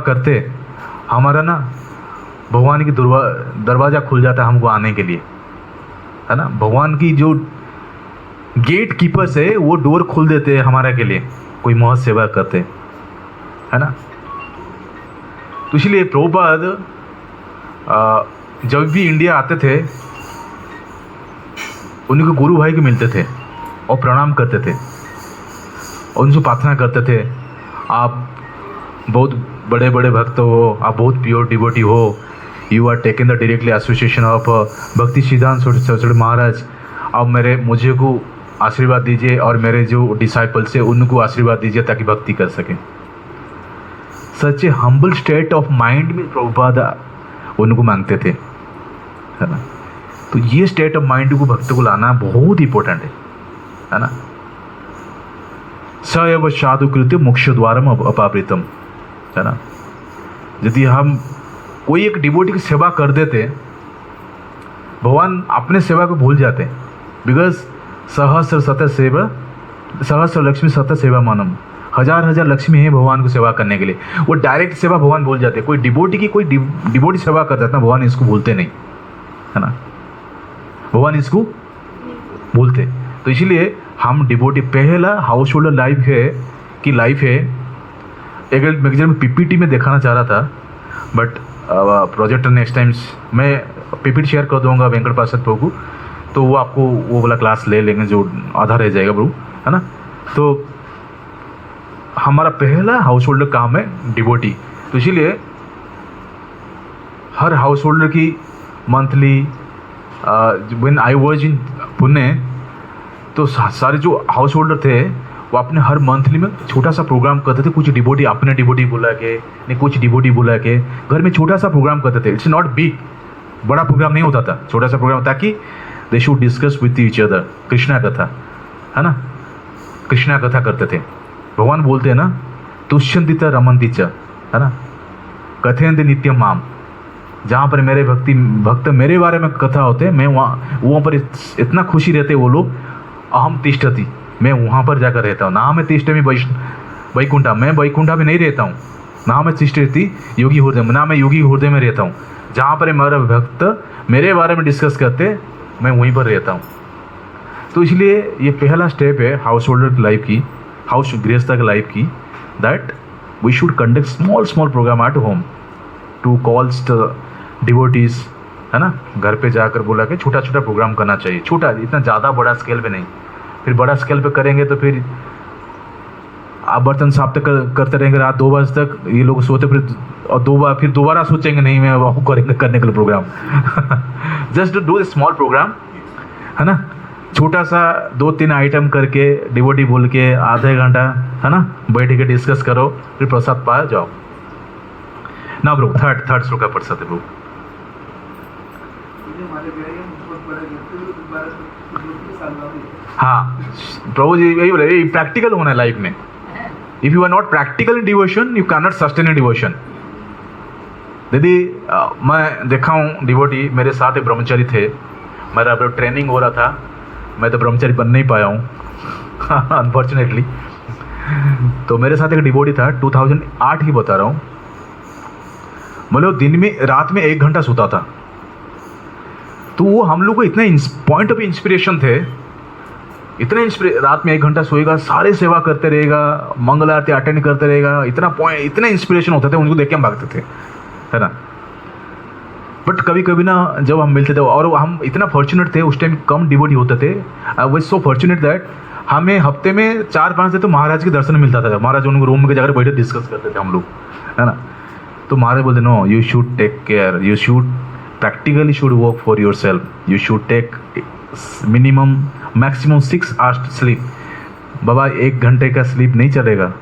करते, हमारा ना भगवान की दरवाज़ा खुल जाता है हमको आने के लिए, है ना। भगवान की जो गेट कीपर्स है वो डोर खोल देते हैं हमारा के लिए, कोई महत सेवा करते, है ना। तो इसलिए प्रभुपाद जब भी इंडिया आते थे उनको गुरु भाई के मिलते थे और प्रणाम करते थे और उनसे प्रार्थना करते थे, आप बहुत बड़े बड़े भक्त हो, आप बहुत प्योर डिवोटी हो, you are taken the directly association of Bhakti Siddhanta Saraswati महाराज। अब मुझे को आशीर्वाद दीजिए और मेरे जो डिसाइपल्स है उनको आशीर्वाद दीजिए ताकि भक्ति कर सकें। सच ए हम्बल स्टेट ऑफ माइंड में प्रभुपाद उनको मांगते थे, है ना। तो ये स्टेट ऑफ माइंड को भक्त को लाना बहुत इंपॉर्टेंट है ना। स एव साधु कृत्य मोक्ष द्वारम अपावृतम, है ना। यदि हम कोई एक डिवोटी की सेवा कर देते, भगवान अपने सेवा को भूल जाते, बिकॉज सहस्र लक्ष्मी सत्य सेवा मानम, हजार लक्ष्मी है भगवान को सेवा करने के लिए। वो डायरेक्ट सेवा भगवान भूल जाते। कोई डिवोटी सेवा करता है ना, भगवान इसको भूलते नहीं, है ना। भगवान इसको भूलते। तो इसीलिए हम डिवोटी पहला हाउस होल्डर लाइफ है। एक मैगजीन में पीपीटी में दिखाना चाह रहा था, बट प्रोजेक्ट नेक्स्ट टाइम्स मैं पीपीटी शेयर कर दूंगा वेंकट प्रसाद प्रभु को, तो वो आपको वो वाला क्लास ले लेंगे जो आधा रह जाएगा प्रभु, है ना। तो हमारा पहला हाउस होल्डर काम है डिवोटी। तो इसीलिए हर हाउस होल्डर की monthly, when I was in Pune, तो सारे जो हाउस होल्डर थे वो अपने हर मंथली में छोटा सा प्रोग्राम करते थे। कुछ डिवोटी अपने डिवोटी बुला के, नहीं कुछ डिवोटी बुला के घर में छोटा सा प्रोग्राम करते थे। इट्स नॉट बिग, बड़ा प्रोग्राम नहीं होता था, छोटा सा प्रोग्राम, ताकि they should discuss with each other. Krishna कथा, है ना, कृष्णा कथा करते थे। भगवान बोलते हैं ना, तुष्यंति च रमन्ति च, है ना, कथयन्ति नित्यम माम। जहाँ पर मेरे भक्त मेरे बारे में कथा होते, मैं वहाँ पर इतना खुशी रहते वो लोग। अहम तिष्ठति, मैं वहाँ पर जाकर रहता हूँ। ना मैं तिष्ठमि वैकुंठा, मैं वैकुंठा में नहीं रहता हूँ। ना मैं तिष्ठति योगी हृदय में, ना मैं योगी हृदय में रहता हूँ। जहाँ पर मेरा भक्त मेरे बारे में डिस्कस करते, मैं वहीं पर रहता हूँ। तो इसलिए ये पहला स्टेप है हाउस होल्डर लाइफ की, हाउस गृहस्थ की लाइफ की, that we should conduct small program at home to calls devotees, है ना। घर पे जाकर बोला कि छोटा प्रोग्राम करना चाहिए, छोटा, इतना ज़्यादा बड़ा स्केल पे नहीं। फिर बड़ा स्केल पे करेंगे तो फिर आप बर्तन साफ तक करते रहेंगे रात 2 बजे तक, ये लोग सोते, फिर दोबारा सोचेंगे नहीं मैं वो करने के लिए program. Just do small program, है ना, छोटा सा 2-3 आइटम करके डिवोटी बोल के आधा घंटा, है ना, बैठ के डिस्कस करो, फिर प्रसाद पा जाओ। ना प्रभु, थर्ड श्लोक पढ़ सकते प्रभु। ये हमारे गए हैं बहुत बड़े व्यक्ति दोबारा 2 साल बाद हाँ प्रभु जी यही बोले, ये प्रैक्टिकल होना है लाइफ में। If you are not practical in devotion you can not sustain in devotion. दीदी मैं देखा हूँ डिवोटी, मेरे साथ एक ब्रह्मचारी थे, मेरा अब ट्रेनिंग हो रहा था, मैं तो ब्रह्मचारी बन नहीं पाया हूँ अनफॉर्चुनेटली। तो मेरे साथ एक डिवोटी था, 2008 की बता रहा हूँ, मतलब दिन में रात में 1 घंटा सोता था। तो वो हम लोग को इतने पॉइंट ऑफ इंस्पिरेशन थे, इतने रात में 1 घंटा सोएगा, सारे सेवा करते रहेगा, मंगल आरती अटेंड करते रहेगा, इतने इंस्पिरेशन होते थे, उनको देख के हम भागते थे, है ना। बट कभी कभी ना जब हम मिलते थे, और हम इतना फॉर्चुनेट थे उस टाइम, कम डिवोटी होते थे, I was so fortunate that हमें हफ्ते में 4-5 दिन तो महाराज के दर्शन मिलता था। महाराज उनको रूम में जाकर बैठे डिस्कस करते थे हम लोग, है ना। तो महाराज बोलते no you should take care, you should practically should work for yourself, you should take minimum maximum 6 hours sleep. बाबा 1 घंटे का स्लीप नहीं चलेगा।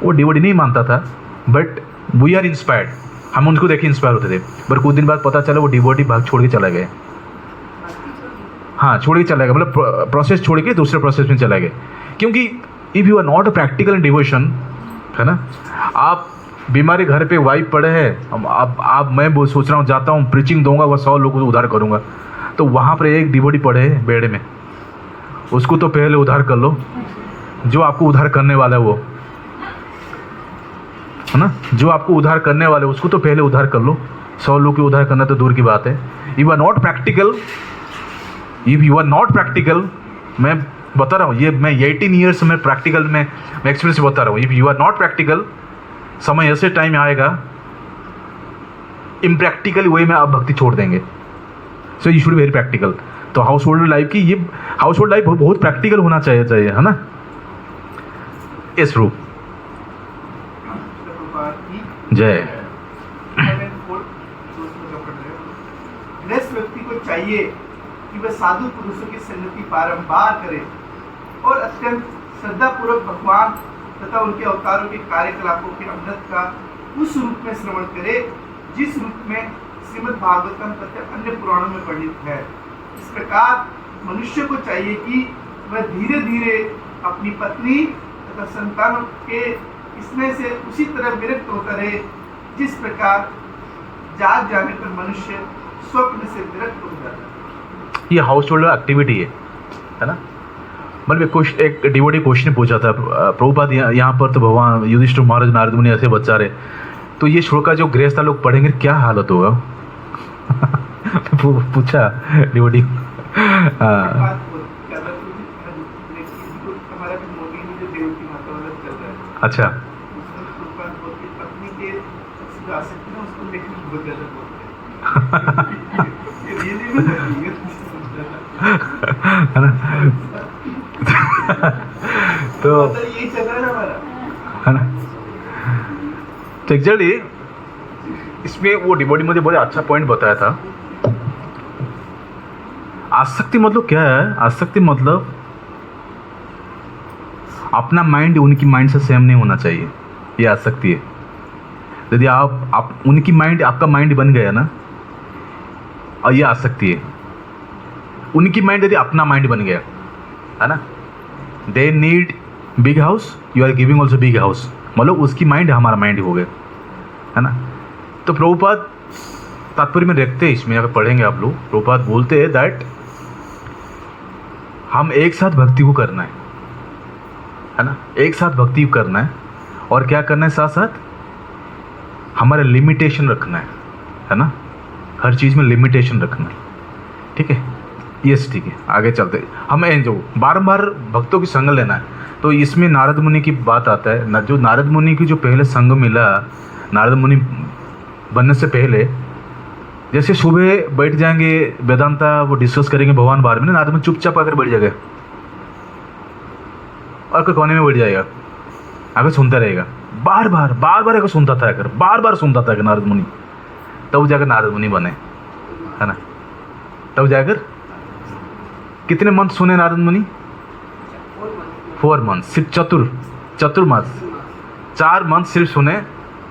वो डिवोटी नहीं मानता था, बट वी आर इंस्पायर्ड, हम उनको देख के इंस्पायर होते थे। पर कुछ दिन बाद पता चला वो डिवोटी भाग छोड़ के चला गए। हाँ छोड़ के चला गया, मतलब प्रोसेस छोड़ के दूसरे प्रोसेस में चला गए। क्योंकि if you are not a practical in devotion, है ना, आप बीमारी घर पे वाइफ पड़े हैं, आप मैं सोच रहा हूँ जाता हूँ प्रीचिंग दूंगा, वो 100 लोगों को उद्धार करूँगा, तो वहाँ पर एक डिवोटी पड़े है बेड़े में, उसको तो पहले उद्धार कर लो, जो आपको उद्धार करने वाला है वो, है ना, जो आपको उद्धार करने वाले उसको तो पहले उद्धार कर लो। 100 लोग को उद्धार करना तो दूर की बात है। You are not practical, if you are not practical, मैं बता रहा हूँ, ये मैं 18 ईयर्स में प्रैक्टिकल में एक्सपीरियंस बता रहा हूँ। If you are not practical, समय ऐसे टाइम आएगा इम्प्रैक्टिकल वे में आप भक्ति छोड़ देंगे। So you should very practical. तो हाउस होल्ड लाइफ की, ये हाउस होल्ड लाइफ बहुत प्रैक्टिकल होना चाहिए, है ना। इस रूप जय। गृहस्थ व्यक्ति को चाहिए कि वह साधु पुरुषों की संगति बारंबार करे और अत्यंत श्रद्धापूर्वक भगवान तथा उनके अवतारों के कार्यकलापों के अमृत का उस रूप में श्रवण करे जिस रूप में श्रीमद् भागवतम तथा अन्य पुराणों में वर्णित है। इस प्रकार मनुष्य को चाहिए कि वह धीरे धीरे अपनी पत्नी तथा संतानों के स्नेह से उसी तरह विरक्त होता रहे जिस प्रकार जाग जाने पर मनुष्य स्वप्न से विरक्त हो जाता है। ये हाउस होल्ड एक्टिविटी है ना। मतलब कुछ एक डिवोटी क्वेश्चन पूछा था प्रभुपाद, यहाँ पर तो भगवान युधिष्ठिर महाराज नारद मुनि ऐसे बच्चा रहे, तो ये श्लोक का जो गृहस्थ लोग पढ़ेंगे क्या हालत होगा पूछा डिवोटी। अच्छा है ना तो यही चल रहा है हमारा, है ना। तो एक्चुअली इसमें वो डिवोटी मुझे बहुत अच्छा पॉइंट बताया था। आसक्ति मतलब क्या है? आसक्ति मतलब अपना माइंड उनकी माइंड से सेम नहीं होना चाहिए, ये आसक्ति है। यदि आप उनकी माइंड आपका माइंड बन गया ना, और ये आसक्ति है। उनकी माइंड यदि अपना माइंड बन गया, है ना, they need big house, you are giving also big house, मतलब उसकी माइंड हमारा माइंड हो गया, है ना। तो प्रभुपाद तात्पर्य में देखते हैं इसमें, अगर पढ़ेंगे आप लोग, प्रभुपाद बोलते हैं दैट हम एक साथ भक्ति को करना है ना, एक साथ भक्ति को करना है, और क्या करना है, साथ साथ हमारा लिमिटेशन रखना है ना, हर चीज़ में लिमिटेशन रखना है, ठीक है। यस ठीक है, आगे चलते हमें जो बारंबार भक्तों की संग लेना है। तो इसमें नारद मुनि की बात आता है, जो नारद मुनि की जो पहले संग मिला, नारद मुनि बनने से पहले, जैसे सुबह बैठ जाएंगे वेदांता वो डिस्कस करेंगे भगवान बारे में, नारद मुनि चुपचाप आकर बैठ जाएगा और कोई कोने में बैठ जाएगा, आगे सुनता रहेगा, बार बार आकर सुनता था, आकर बार बार सुनता था नारद मुनि। तब जाकर नारद मुनि बने, है ना। तब जाकर कितने मंथ सुने नारद मुनि? 4 मंथ, सिर्फ चतुर्मास 4 मंथ सिर्फ सुने,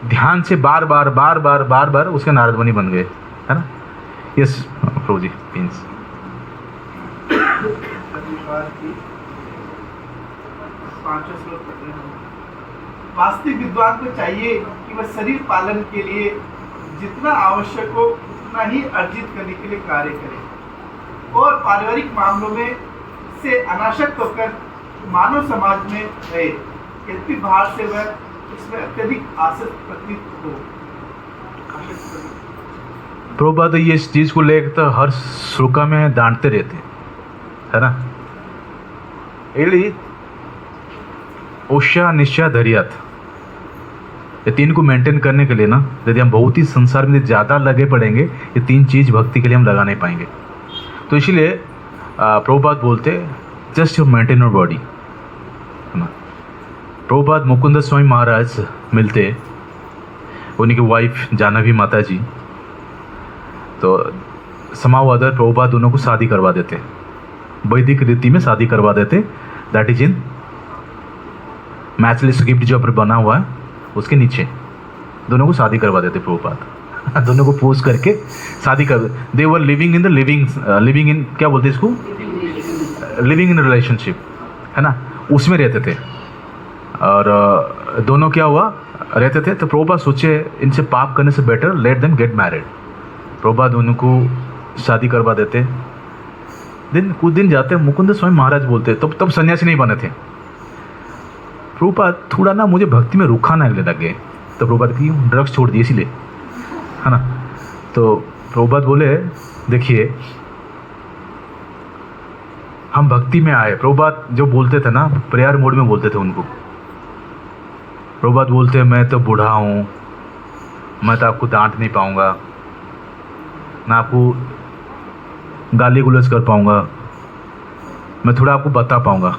ध्यान से बार बार बार बार बार बार उसके नारद मुनि बन गए, है ना। Yes Prabhu ji please. पांचवें श्लोक पढ़ रहे हैं। वास्तविक विद्वान को चाहिए कि वह शरीर पालन के लिए जितना आवश्यक हो उतना ही अर्जित करने के लिए कार्य करे और पारिवारिक मामलों में से अनासक्त होकर मानव समाज में रहे, यद्यपि बाहर से वह इसमें अत्यधिक आसक्त प्रतीत हो। प्रभुपाद ये इस चीज़ को लेकर तो हर श्लोका में डांटते रहते, है ना। ओशा निश्चय धैर्यत, ये तीन को मेंटेन करने के लिए ना, यदि हम बहुत ही संसार में ज़्यादा लगे पड़ेंगे, ये तीन चीज़ भक्ति के लिए हम लगा नहीं पाएंगे। तो इसीलिए प्रभुपाद बोलते just you maintain your body, है ना। प्रभुपाद मुकुंद स्वामी महाराज मिलते, उनकी वाइफ जानवी माता जी, तो समाव अदर प्रभुपाद दोनों को शादी करवा देते, वैदिक रीति में शादी करवा देते, that is in matchless gift जो पर बना हुआ है उसके नीचे दोनों को शादी करवा देते प्रभुपाद। दोनों को पोज करके शादी कर, they were living in the living in क्या बोलते हैं इसको, लिविंग इन रिलेशनशिप, है ना, उसमें रहते थे। और दोनों क्या हुआ रहते थे, तो प्रभुपाद सोचे इनसे पाप करने से better let them get married. Prabhupada उनको शादी करवा देते। कुछ दिन जाते मुकुंद स्वामी महाराज बोलते, तब सन्यासी नहीं बने थे। प्रभुपाद थोड़ा ना मुझे भक्ति में रुखाना लगे, तो प्रभुपाद की ड्रग्स छोड़ दिए इसीलिए, है ना। तो प्रभुपाद बोले देखिए हम भक्ति में आए। प्रभुपाद जो बोलते थे ना प्रेयर मोड में बोलते थे उनको। प्रभुपाद बोलते मैं तो बूढ़ा हूँ, मैं तो आपको डांट नहीं पाऊँगा, ना आपको गाली गुलज कर पाऊँगा, मैं थोड़ा आपको बता पाऊँगा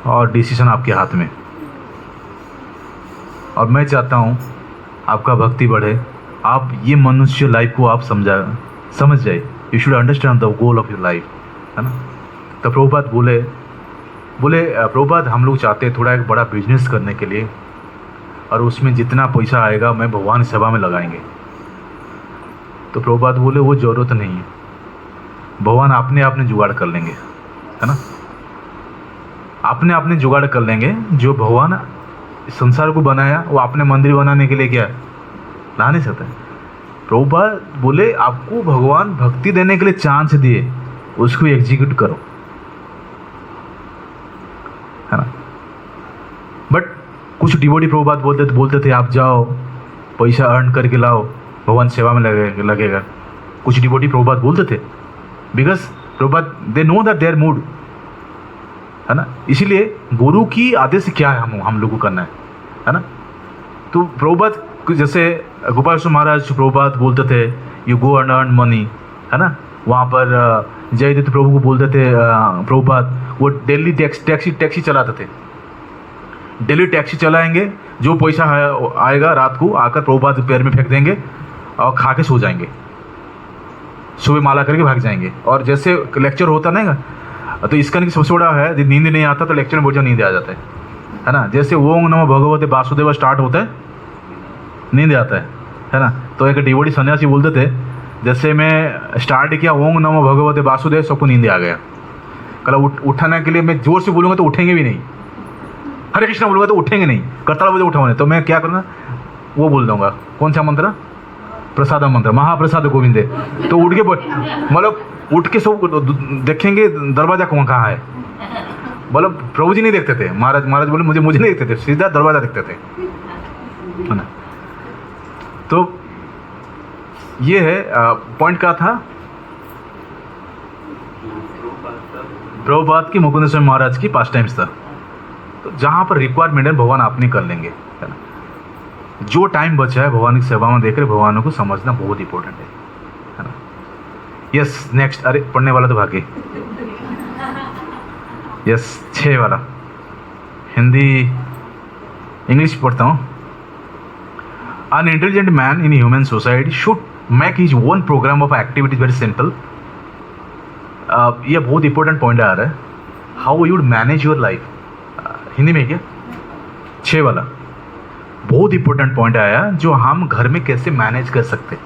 और डिसीजन आपके हाथ में। और मैं चाहता हूँ आपका भक्ति बढ़े, आप ये मनुष्य लाइफ को आप समझ जाए, you should understand the goal of your life, है ना। तो प्रभुपाद बोले प्रभुपाद हम लोग चाहते हैं थोड़ा एक बड़ा बिजनेस करने के लिए, और उसमें जितना पैसा आएगा मैं भगवान सेवा में लगाएंगे। तो प्रभुपाद बोले वो ज़रूरत नहीं है, भगवान आपने जुगाड़ कर लेंगे, है ना। आपने जुगाड़ कर लेंगे। जो भगवान संसार को बनाया वो आपने मंदिर बनाने के लिए क्या ला नहीं सकता। प्रभुपाद बोले आपको भगवान भक्ति देने के लिए चांस दिए, उसको एग्जीक्यूट करो, है ना। बट कुछ डिवोटी प्रभुपाद बोलते थे आप जाओ पैसा अर्न करके लाओ, भगवान सेवा में लगेगा। कुछ डिवोटी प्रभुपाद बोलते थे, because Prabhupada they know that their mood, है ना। इसीलिए गुरु की आदेश क्या है हम लोग को करना है ना। तो प्रभुपाद जैसे गोपाल कृष्ण महाराज प्रभुपाद बोलते थे you go and earn money, है ना। वहाँ पर जयदत्त प्रभु को बोलते थे प्रभुपाद, वो डेली टैक्सी चलाते थे। डेली टैक्सी चलाएंगे, जो पैसा आएगा रात को आकर प्रभुपाद पैर में फेंक देंगे और खा के सो जाएंगे, सुबह माला करके भाग जाएंगे। और जैसे लेक्चर होता ना, तो इसका नहीं सबसे बड़ा है, जब नींद नहीं आता तो लेक्चर में बहुत नींद आ जाता है ना। जैसे ओम नमो भगवते वासुदेव स्टार्ट होता है, नींद आता है ना। तो एक डिवोटी सन्यासी बोलते थे जैसे मैं स्टार्ट किया ओम नमो भगवते वासुदेव, सबको नींद आ गया। कल उठाने के लिए मैं जोर से बोलूँगा तो उठेंगे भी नहीं, हरे कृष्ण बोलूँगा तो उठेंगे नहीं, करताल बजे उठाऊंगा, तो मैं क्या करूँगा वो बोल दूँगा, कौन सा मंत्र, प्रसाद मंत्र, महाप्रसाद गोविंदे। तो उठ के मतलब उठ के सब देखेंगे दरवाजा कहाँ है, मतलब प्रभु जी नहीं देखते थे, महाराज बोले मुझे नहीं देखते थे, सीधा दरवाजा देखते थे, है ना। तो ये है पॉइंट क्या था प्रभुपाद की मुकुंद स्वामी महाराज की पास टाइम्स था। तो जहाँ पर रिक्वायरमेंट है भगवान आपने कर लेंगे, है ना। जो टाइम बचा है भगवान की सेवा में देकर भगवानों को समझना बहुत इंपॉर्टेंट है ना। यस नेक्स्ट, अरे पढ़ने वाला तो भागे। यस 6 वाला हिंदी इंग्लिश पढ़ता हूँ। An intelligent man in human society should make his own program of activities very simple. ये बहुत इंपॉर्टेंट पॉइंट आ रहा है, how you would manage your life. Hindi में क्या 6 वाला, बहुत इंपॉर्टेंट पॉइंट आया जो हम घर में कैसे मैनेज कर सकते हैं,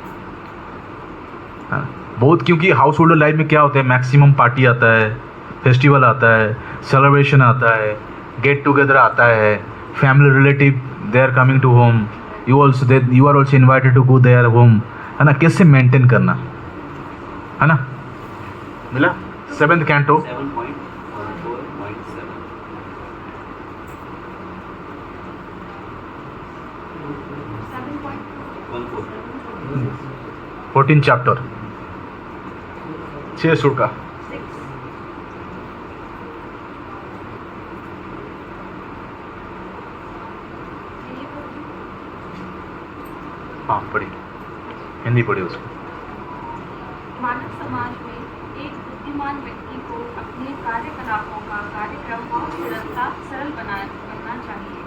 हाँ, बहुत, क्योंकि हाउस होल्ड लाइफ में क्या होता है, मैक्सिमम पार्टी आता है, फेस्टिवल आता है, सेलिब्रेशन आता है, गेट टुगेदर आता है, family relative they are coming to home, you are also invited to go there home, है ना, कैसे मेंटेन करना, है ना। मिला 7th कैंटो 14 चैप्टर 6 सुर का। हाँ पढ़िए, हिंदी पढ़िए उसको। मानव समाज में एक बुद्धिमान व्यक्ति को अपने कार्यकलापों का कार्यक्रम और सरल बनना चाहिए।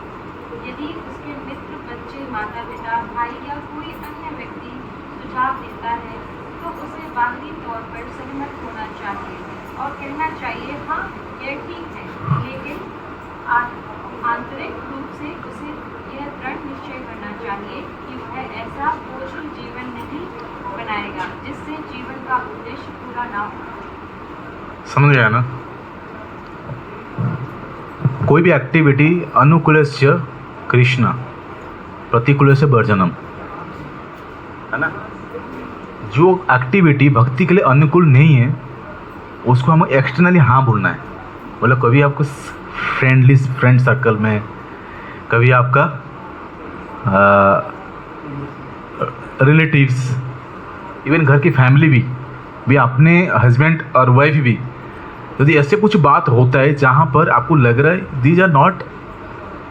यदि उसके मित्र, बच्चे, माता पिता, भाई या कोई अन्य व्यक्ति सुझाव देता है तो उसे बाहरी तौर पर सहमत होना चाहिए और कहना चाहिए हाँ यह ठीक है, लेकिन आंतरिक रूप से उसे यह दृढ़ निश्चय करना चाहिए कि वह ऐसा बोझिल जीवन नहीं बनाएगा जिससे जीवन का उद्देश्य पूरा ना हो। समझ गया ना। कोई भी एक्टिविटी अनुकूलस्य कृष्ण प्रतिकूलस्य वर्जनम, है ना। जो एक्टिविटी भक्ति के लिए अनुकूल नहीं है उसको हमें एक्सटर्नली हाँ बोलना है। मतलब कभी आपको फ्रेंड सर्कल में, कभी आपका रिलेटिव्स, इवन घर की फैमिली भी अपने हस्बैंड और वाइफ भी, यदि ऐसे कुछ बात होता है जहाँ पर आपको लग रहा है these are not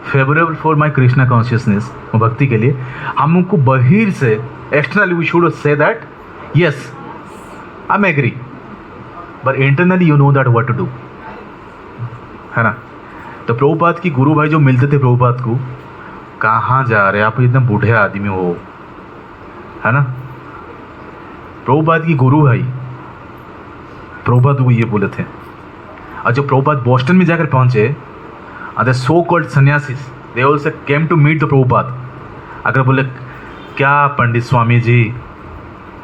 favourable for my Krishna consciousness, भक्ति के लिए, हम उनको बाहर से externally we should say that yes I am agree, but internally you know that what to do, है ना। तो प्रभुपाद की गुरु भाई जो मिलते थे प्रभुपाद को, कहाँ जा रहे आप, इतना बूढ़े आदमी हो, है ना। प्रभुपाद की गुरु भाई प्रभुपाद को ये बोले थे। और जब प्रभुपाद बोस्टन में जाकर पहुंचे, the so called sannyasis they also came to meet the Prabhupada. अगर बोले क्या पंडित स्वामी जी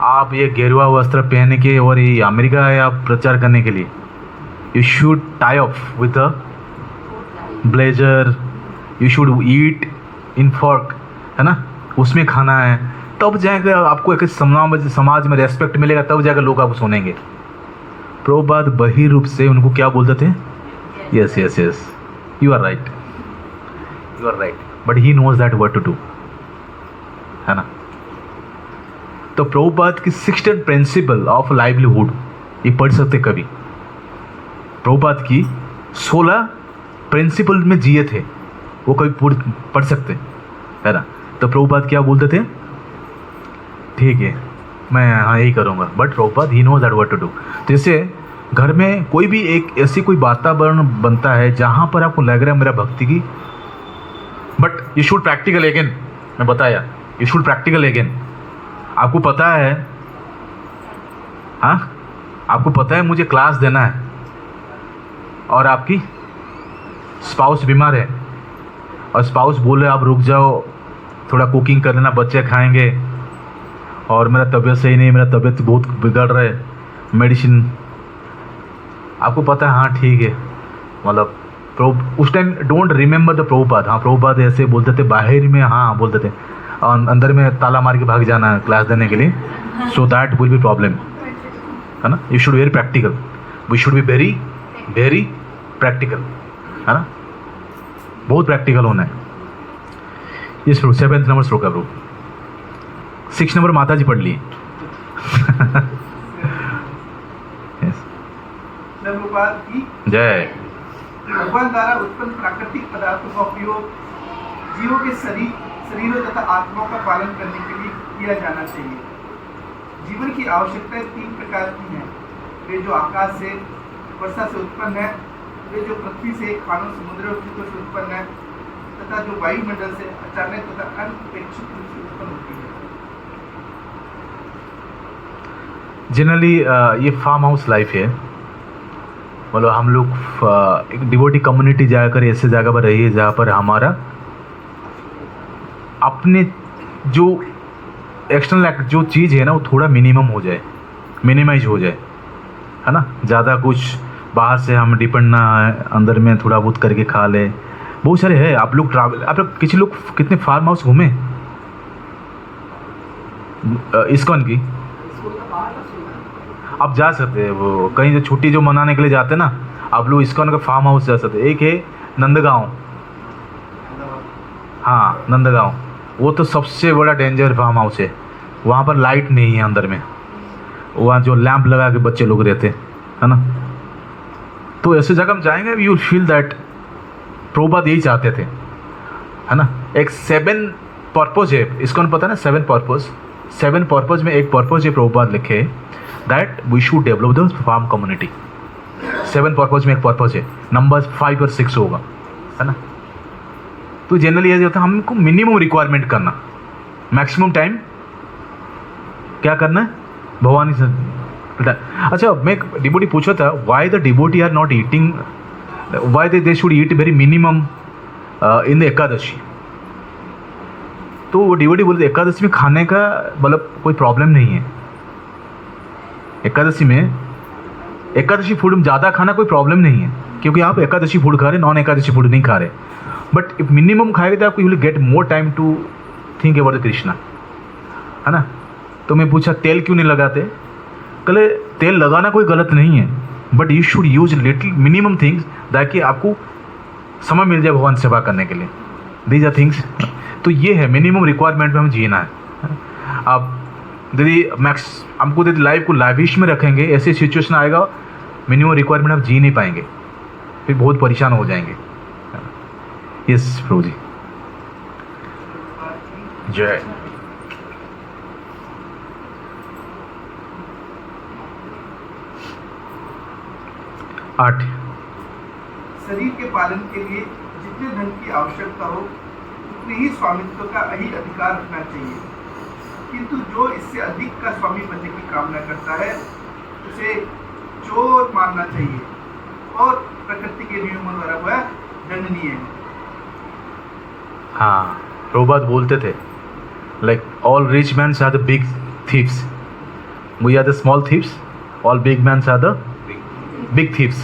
आप ये गेरुआ वस्त्र पहने के और ये अमेरिका आए आप प्रचार करने के लिए, you should tie of with a blazer, you should eat in fork, है ना, उसमें खाना है, तब जाएगा आपको एक समाज में रेस्पेक्ट मिलेगा, तब जाकर लोग आपको सुनेंगे। प्रभुपाद बहिर रूप से उनको क्या बोलते थे, yes yes yes you are right, you are right, but he knows that what to do, है ना। तो प्रभुपाद की 16 प्रिंसिपल ऑफ लाइवलीहुड ये पढ़ सकते कभी। प्रभुपाद की 16 प्रिंसिपल में जिए थे, वो कभी पढ़ सकते, है ना। तो प्रभुपाद क्या बोलते थे, ठीक है मैं हाँ यही करूँगा, but Prabhupada he knows that what to do. जैसे घर में कोई भी एक ऐसी कोई वातावरण बनता है जहाँ पर आपको लग रहा है मेरा भक्ति की, but you should practical again, मैं बताया यू शुड प्रैक्टिकल अगेन। आपको पता है, हाँ आपको पता है मुझे क्लास देना है और आपकी स्पाउस बीमार है और स्पाउस बोले आप रुक जाओ थोड़ा कुकिंग कर लेना, बच्चे खाएंगे, और मेरा तबीयत सही नहीं, मेरा तबीयत बहुत बिगड़ रहा है, मेडिसिन, आपको पता है हाँ ठीक है, मतलब उस time don't remember the Prabhupada. हाँ प्रभुपाद ऐसे बोलते थे, बाहर में हाँ बोलते थे, अंदर में ताला मार के भाग जाना है क्लास देने के लिए, so that will be problem, है ना। You should very practical, we should be very very practical, है ना, बहुत प्रैक्टिकल होना है। ये 7th नंबर श्लोक है ब्रो। 6 नंबर माता जी पढ़ लिए। प्रभुपाद की जय। भगवान द्वारा उत्पन्न प्राकृतिक पदार्थों का उपयोग जीवों के शरीरों तथा आत्माओं का पालन करने के लिए किया जाना चाहिए। जीवन की आवश्यकताएं 3 प्रकार की हैं, वे जो आकाश से वर्षा से उत्पन्न है, वे जो पृथ्वी से खानों समुद्र से उत्पन्न है, तथा जो वायुमंडल से अचानक तथा अनपेक्षित रूप से उत्पन्न होती है। जनरली ये फार्म हाउस लाइफ है, मतलब हम लोग एक डिवोटी कम्युनिटी जाकर ऐसे जगह पर रहिए जहाँ पर हमारा अपने जो एक्सटर्नल जो चीज़ है ना वो थोड़ा मिनिमम हो जाए, मिनिमाइज हो जाए, है ना। ज़्यादा कुछ बाहर से हम डिपेंड ना है, अंदर में थोड़ा बहुत करके खा ले। बहुत सारे हैं। आप लोग ट्रैवल, आप लोग किसी लोग कितने फार्म हाउस घूमे इस्कॉन की? आप जा सकते हैं, वो कहीं जो छुट्टी जो मनाने के लिए जाते हैं ना, आप लोग इस्कॉन का फार्म हाउस जा सकते हैं। एक है नंदगांव, हाँ नंदगांव, वो तो सबसे बड़ा डेंजर फार्म हाउस है। वहाँ पर लाइट नहीं है अंदर में, वहाँ जो लैंप लगा के बच्चे लोग रहते है ना। तो ऐसे जगह हम जाएंगे, you will feel that Prabhupada यही चाहते थे, है ना। एक 7 पर्पज है इसको पता है ना, 7 पर्पज। 7 पर्पज में एक पर्पज है प्रभुपाद लिखे that we should develop the farm community. 7 purpose में एक पर्पज है, नंबर 5 और 6 होगा, है ना। तो जनरली ये होता है हमको मिनिमम रिक्वायरमेंट करना, मैक्सिमम टाइम क्या करना है भगवान से। अच्छा, मैं एक डिबोटी पूछा था, वाई द डिबोटी are not eating, why they should eat very minimum in the Ekadashi. तो वो डिबोटी बोलते एकादशी में खाने का मतलब कोई प्रॉब्लम नहीं है। एकादशी में एकादशी फूड में ज़्यादा खाना कोई प्रॉब्लम नहीं है, क्योंकि आप एकादशी फूड खा रहे, नॉन एकादशी फूड नहीं खा रहे। बट इफ मिनिमम खाएंगे तो आपको you will get more time to think about the Krishna, है ना। तो मैं पूछा तेल क्यों नहीं लगाते? कहले तेल लगाना कोई गलत नहीं है, but you should use little minimum things ताकि आपको समय मिल जाए भगवान सेवा करने के लिए। These are things. तो ये है मिनिमम रिक्वायरमेंट में हम जीना है। आप यदि मैक्स हमको यदि लाइफ को लाइविश में रखेंगे, ऐसी सिचुएशन आएगा मिनिमम रिक्वायरमेंट हम जी नहीं पाएंगे, फिर बहुत परेशान हो जाएंगे। यस प्रभु जी, जय। आठ, शरीर के पालन के लिए जितने धन की आवश्यकता हो उतने ही स्वामित्व का ही अधिकार रखना चाहिए, किंतु जो इससे अधिक का स्वामी बनने की कामना करता है उसे चोर मानना चाहिए और प्रकृति के नियमों द्वारा वह दंडनीय है। हाँ, प्रभुपाद बोलते थे like all rich mans are the big thieves, we are the small thieves, all big mans are the big thieves,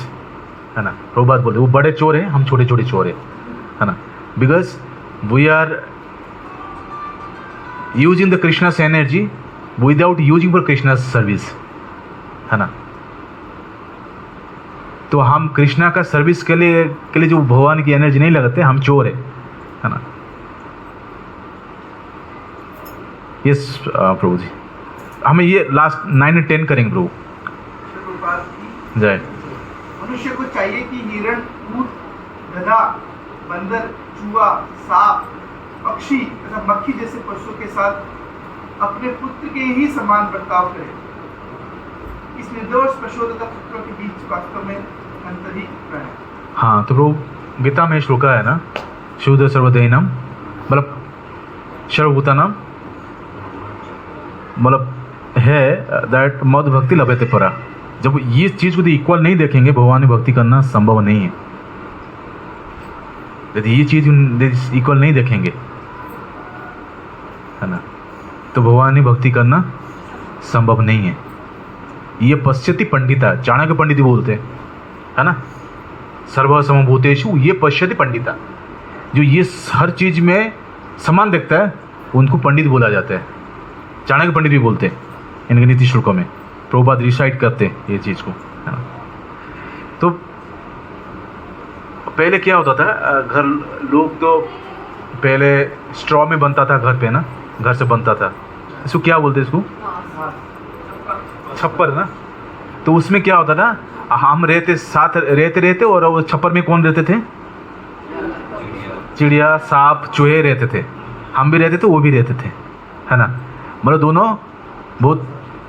है ना। प्रभुपाद बोलते वो बड़े चोर हैं, हम छोटे छोटे चोर हैं, है ना। Because we are using the Krishna's energy without using for Krishna's service, है ना। तो हम कृष्णा का सर्विस के लिए जो भगवान की एनर्जी नहीं लगाते, हम चोर है ना। यस प्रभु जी, हमें ये लास्ट 9 और 10 करेंगे प्रभु। प्रभुपाद की जय। मनुष्य को चाहिए कि हिरण, ऊंट, गधा, बंदर, चूहा, सांप, पक्षी तथा मक्खी जैसे पशुओं के साथ अपने पुत्र के ही समान बर्ताव करे। इस निर्दोष पशुओं तथा पुत्रों के बीच वास्तव में अंतर ही है। हाँ, तो प्रभु गीता में श्लोका है ना, शुद्ध सर्वदेहिनम, मतलब सर्वभूतानाम, मतलब है दैट मद भक्ति लभते परा। जब ये चीज़ को इक्वल नहीं देखेंगे, भगवान की भक्ति करना संभव नहीं है। यदि ये चीज़ इक्वल नहीं देखेंगे, है ना, तो भगवान की भक्ति करना संभव नहीं है। ये पश्यति पंडिता, चाणक्य पंडित बोलते हैं, है ना, सर्व समभूतेषु ये पश्यति पंडिता। जो ये हर चीज़ में समान देखता है उनको पंडित बोला जाता है। चाणक्य पंडित भी बोलते हैं इनके नीति श्लोकों में, प्रभुपाद रिसाइट करते हैं ये चीज़ को, है ना। तो पहले क्या होता था, घर लोग तो पहले स्ट्रॉ में बनता था घर पे ना, घर से बनता था, इसको क्या बोलते हैं, इसको छप्पर ना। तो उसमें क्या होता था, हम रहते साथ रहते और वो छप्पर में कौन रहते थे, चिड़िया, सांप, चूहे रहते थे, हम भी रहते थे, वो भी रहते थे, है ना। मतलब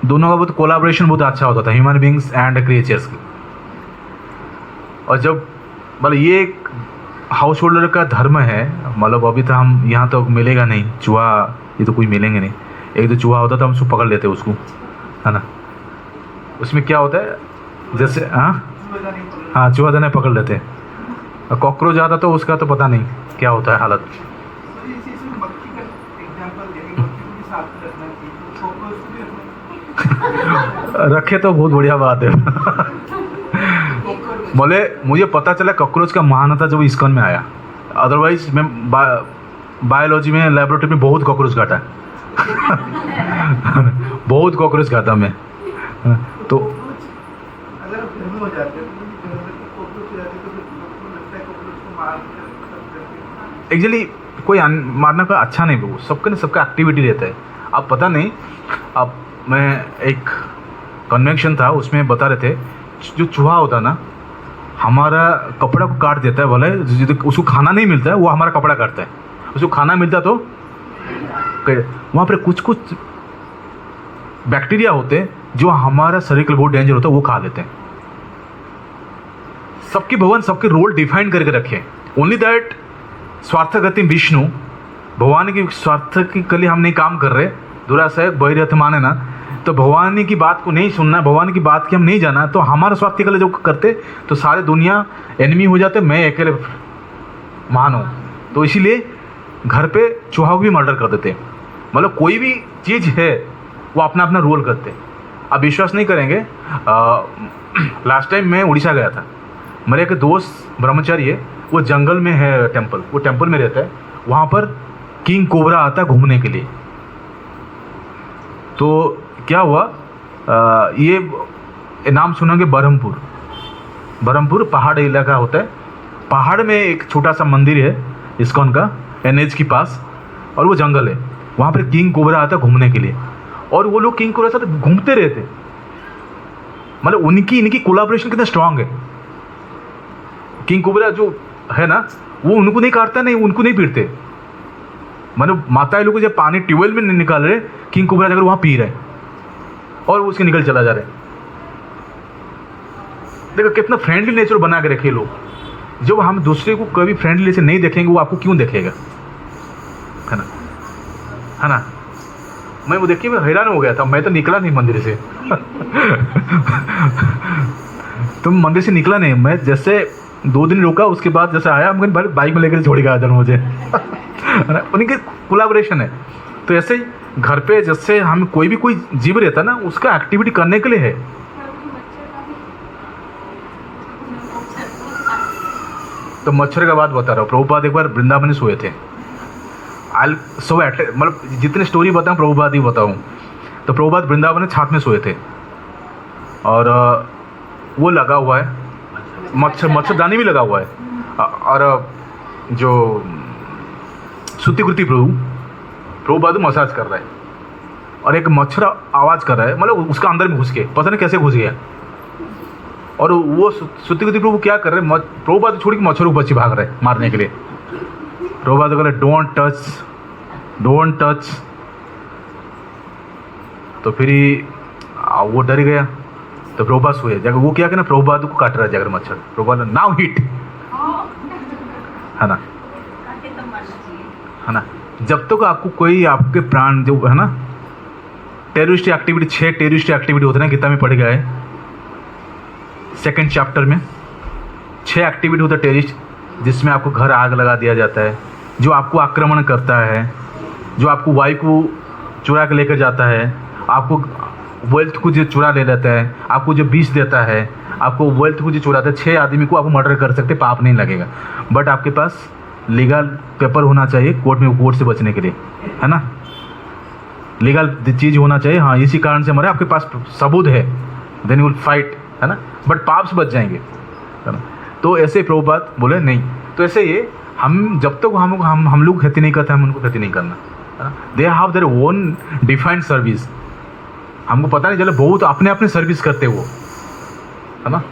दोनों का बहुत कोलाब्रेशन बहुत अच्छा होता था, ह्यूमन बींग्स एंड क्रिएचर्स की। और जब मतलब ये एक हाउस होल्डर का धर्म है, मतलब अभी तो हम यहाँ तो मिलेगा नहीं चूहा, ये तो कोई मिलेंगे नहीं। एक तो चूहा होता था, हम उसको पकड़ लेते उसको, है ना। उसमें क्या होता है, जैसे हाँ चूहा दाने पकड़ लेते, और कॉकरोच आता तो उसका तो पता नहीं क्या होता है हालत। रखे तो बहुत बढ़िया बात है। बोले मुझे पता चला कॉकरोच का महान था जब इस्कॉन में आया, अदरवाइज मैं बायोलॉजी में लेबोरेटरी में बहुत कॉकरोच काटा है। बहुत कॉकरोच खाता मैं। तो अगर आप घर में हो जाते हैं तो घर में कॉकरोच हो जाते हैं तो फिर आपको लगता है कॉकरोच को मार के एक्चुअली कोई मारना का अच्छा नहीं, वो सबका ना सबका एक्टिविटी रहता है। अब पता नहीं, अब मैं एक कन्वेंशन था उसमें बता रहे थे जो चूहा होता ना हमारा कपड़ा को काट देता है, बोले उसको खाना नहीं मिलता है वो हमारा कपड़ा काटता है, उसको खाना मिलता तो वहाँ पर कुछ कुछ बैक्टीरिया होते हैं जो हमारा शरीर के लिए बहुत डेंजर होता है, वो खा लेते हैं। सबके भगवान सबके रोल डिफाइन करके रखे, ओनली दैट स्वार्थ गति विष्णु, भगवान की स्वार्थ के लिए हम नहीं काम कर रहे, दुराशय बहिरथ माने ना, तो भगवान की बात को नहीं सुनना, भगवान की बात की हम नहीं जाना, तो हमारे स्वार्थ के लिए जो करते तो सारे दुनिया एनिमी हो जाते, मैं अकेले महान हूँ। तो इसीलिए घर पे चूहा को भी मर्डर कर देते, मतलब कोई भी चीज़ है वो अपना अपना रोल करते। आप विश्वास नहीं करेंगे, लास्ट टाइम मैं उड़ीसा गया था, मेरे एक दोस्त ब्रह्मचारी है, वो जंगल में है टेम्पल, वो टेम्पल में रहता है, वहाँ पर किंग कोबरा आता है घूमने के लिए। तो क्या हुआ, ये नाम सुनेंगे बरहमपुर, बरहमपुर पहाड़ इलाका होता है, पहाड़ में एक छोटा सा मंदिर है इस्कॉन का NH के पास, और वो जंगल है, वहाँ पर किंग कोबरा आता है घूमने के लिए, और वो लोग किंग कोबरा साथ घूमते रहते, मतलब उनकी इनकी कोलाब्रेशन कितना स्ट्रांग है। किंग कोबरा जो है ना वो उनको नहीं काटता, नहीं उनको नहीं पीटते, मतलब माताएं लोग जब पानी ट्यूबवेल में नहीं निकाल रहे, किंग कोबरा जाकर वहाँ पी रहे और वो उसके निकल चला जा रहे। देखो कितना फ्रेंडली नेचर बना के रखे लोग, जब हम दूसरे को कभी फ्रेंडली नेचर नहीं देखेंगे वो आपको क्यों देखेगा, है ना, है ना। मैं वो देखिए मैं हैरान हो गया था, मैं तो निकला नहीं मंदिर से। तुम मंदिर से निकला नहीं, मैं जैसे 2 दिन रुका, उसके बाद जैसे आया हम बाइक में लेकर छोड़ के आया मुझे। उनकी कोलैबोरेशन है। तो ऐसे ही घर पे जैसे हम कोई भी कोई जीव रहता है ना उसका एक्टिविटी करने के लिए है। तो मच्छर का बात बता रहा हूँ, प्रभुपाद एक बार वृंदावन में सोए थे, मतलब जितने स्टोरी बताऊँ प्रभुपाद ही बताऊँ। तो प्रभुपाद वृंदावन में छात में सोए थे और वो लगा हुआ है मच्छरदानी भी लगा हुआ है, और जो सुतिकृति प्रभुपाद मसाज कर रहा है और एक मच्छर आवाज़ कर रहा है, मतलब उसका अंदर में घुस के पता नहीं कैसे घुस गया। और वो सुतिकृति प्रभु क्या कर रहे हैं, प्रभुपाद छोड़ के मच्छर को बच्चे भाग रहे मारने के लिए। प्रभुपाद कह रहे डोंट टच। तो फिर वो डर गया, तो प्रभुपाद सोए जाकर, वो क्या कि ना प्रभुपाद को काट रहा है जाकर मच्छर, प्रभुपाद नाउ हिट, है ना, है ना। जब तक आपको कोई आपके प्राण जो है ना टेररिस्ट एक्टिविटी, 6 टेररिस्ट एक्टिविटी होते हैं ना, गीता में पढ़ गया है 2nd चैप्टर में 6 एक्टिविटी होता है टेररिस्ट, जिसमें आपको घर आग लगा दिया जाता है, जो आपको आक्रमण करता है, जो आपको वायु को चुरा के लेकर जाता है, आपको वेल्थ को जो चुरा ले लेता है, आपको जो विष देता है, आपको वेल्थ को जो चुराता है। 6 आदमी को आप मर्डर कर सकते, पाप नहीं लगेगा, बट आपके पास लीगल पेपर होना चाहिए कोर्ट से बचने के लिए, है ना, लीगल चीज़ होना चाहिए। हाँ, इसी कारण से हमारे आपके पास सबूत है, देन यू विल फाइट, है ना, बट पाप से बच जाएंगे, है ना। तो ऐसे प्रभुपाद बोले नहीं। तो ऐसे ये हम जब तक हम लोग खेती नहीं करते, हम उनको खेती नहीं करना, है ना। They have their own defined service, हमको पता नहीं चला, बहुत अपने अपने सर्विस करते वो, है ना।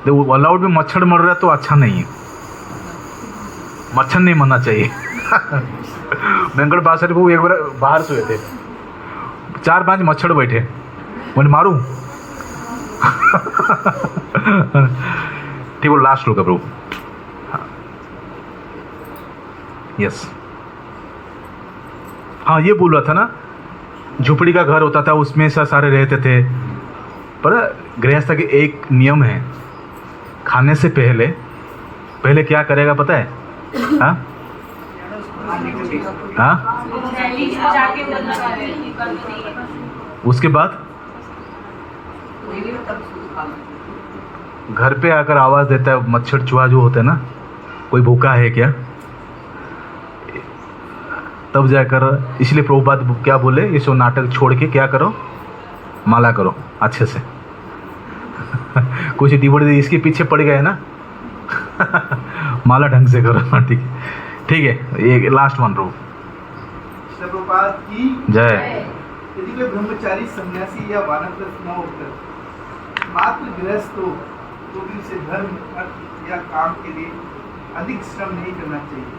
देखो अलाउड में मच्छर मर रहा है तो अच्छा नहीं है, मच्छर नहीं मरना चाहिए। वेंकट बासर को एक बार बाहर सोए थे, 4-5 मच्छर बैठे, मैंने मारूं। ठीक, वो लास्ट लोग प्रभु। यस, हाँ ये बोल रहा था ना, झोपड़ी का घर होता था उसमें सारे रहते थे, पर गृहस्थ के एक नियम है, खाने से पहले क्या करेगा पता है? हाँ हाँ बीच में जाके बोलना चाहती है कि कर दो नहीं। उसके बाद घर पे आकर आवाज़ देता है मच्छर चूहा जो होता है ना, कोई भूखा है क्या, तब जाकर। इसलिए प्रभुपाद क्या बोले, ये सब नाटक छोड़ के क्या करो, माला करो अच्छे से। कुछ डिवोटी इसके पीछे पड़ गए ना। माला ढंग से करो। ठीक है, ये लास्ट वन प्रभु। प्रभुपाद की जय। यदि कोई ब्रह्मचारी सन्यासी या वानप्रस्थ न होकर मात्र गृहस्थ हो तो भी उसे धर्म, अर्थ या काम के लिए अधिक श्रम नहीं करना चाहिए।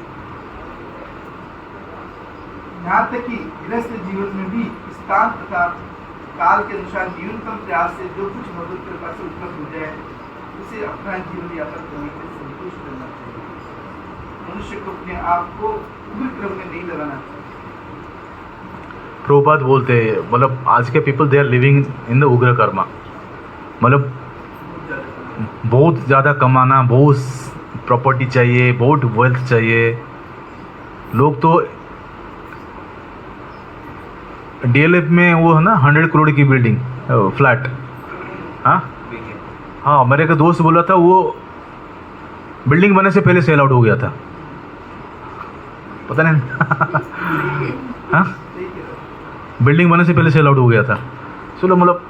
यहाँ तक कि गृहस्थ जीवन में भी स्थान तथा काल के अनुसार न्यूनतम प्रयास से जो कुछ भगवत कृपा से उपलब्ध हो जाए उसे अपना जीवन यापन करने के लिए संतुष्ट करना चाहिए। मनुष्य को अपने आप को उग्र क्रम में नहीं लगाना चाहिए। प्रभुपाद बोलते हैं, मतलब आज के people they are living in the ugra karma, मतलब बहुत ज़्यादा कमाना, बहुत प्रॉपर्टी चाहिए, बहुत वेल्थ चाहिए। लोग तो डीएलएफ में वो है ना 100 करोड़ की बिल्डिंग, फ्लैट। हाँ, मेरे का दोस्त बोला था वो बिल्डिंग बनने से पहले सेल आउट हो गया था, पता नहीं। हाँ, बिल्डिंग बनने से पहले सेल आउट हो गया था। चलो मतलब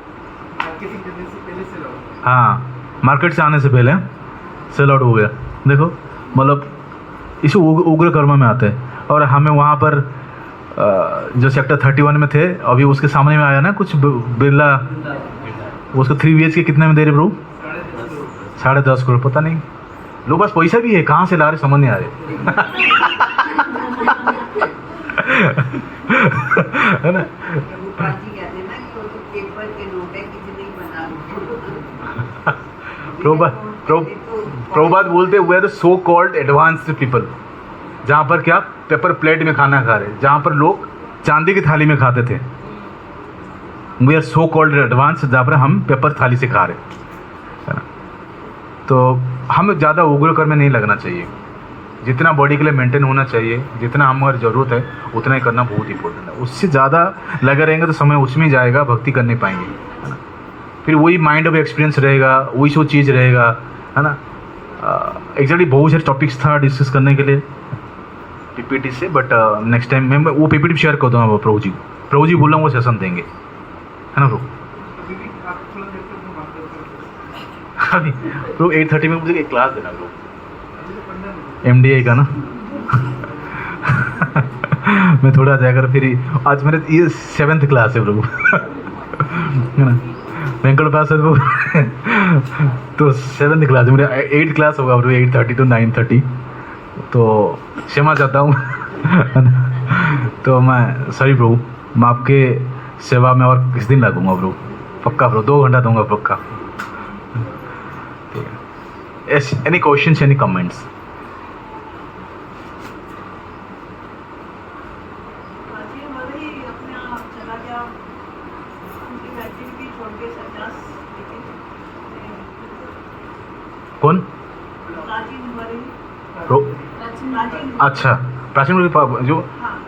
मार्केटिंग करने से पहले से लो। हाँ, मार्केट से आने से पहले सेल आउट हो गया। देखो मतलब इसे उग्र कर्म में आते हैं। और हमें वहाँ पर जो सेक्टर 31 में थे, अभी उसके सामने में आया ना कुछ बिरला, उसको 3 BHK कितने में दे रहे ब्रो? 10.5 करोड़। पता नहीं लोग पास पैसा भी है, कहाँ से ला रहे समझ नहीं आ रहे। है ना? प्रभुपाद बोलते they are so called advanced people, जहाँ पर क्या पेपर प्लेट में खाना खा रहे, जहाँ पर लोग चांदी की थाली में खाते थे। We are so called advance, जहाँ पर हम पेपर थाली से खा रहे, है ना। तो हमें ज़्यादा उग्र कर्म में नहीं लगना चाहिए। जितना बॉडी के लिए मेंटेन होना चाहिए, जितना हमारी ज़रूरत है उतना ही करना बहुत इंपॉर्टेंट है। उससे ज़्यादा लगे रहेंगे तो समय उसमें जाएगा, भक्ति कर नहीं पाएंगे, है ना। फिर वही माइंड ऑफ एक्सपीरियंस रहेगा, वही सो चीज़ रहेगा, है ना। एग्जैक्टली बहुत सारे टॉपिक्स था डिस्कस करने के लिए पीपीटी से, बट नेक्स्ट टाइम मैं वो पीपीटी शेयर कर दूँगा प्रभु जी। प्रभु जी बोल रहा हूँ वो सेशन देंगे, है ना प्रभु। अभी भी आप थोड़ा देर तक बात करते अभी प्रभु 8:30 में मुझे एक क्लास देना प्रभु, अभी तो 15 मिनट। MDI का ना। मैं थोड़ा जाकर फिर आज मेरे ये 7th क्लास है प्रभु, है ना। वेंकट पास है वो तो 7th क्लास है मेरे। 8th क्लास होगा प्रभु, 8:30 to 9:30। तो क्षमा चाहता हूँ। तो मैं सॉरी प्रभु, मैं आपके सेवा में और किस दिन लगूंगा प्रभु, पक्का प्रभु 2 घंटा दूंगा पक्का। ठीक है, एनी क्वेश्चंस, एनी कमेंट्स? कौन? अच्छा, प्राचीन जो,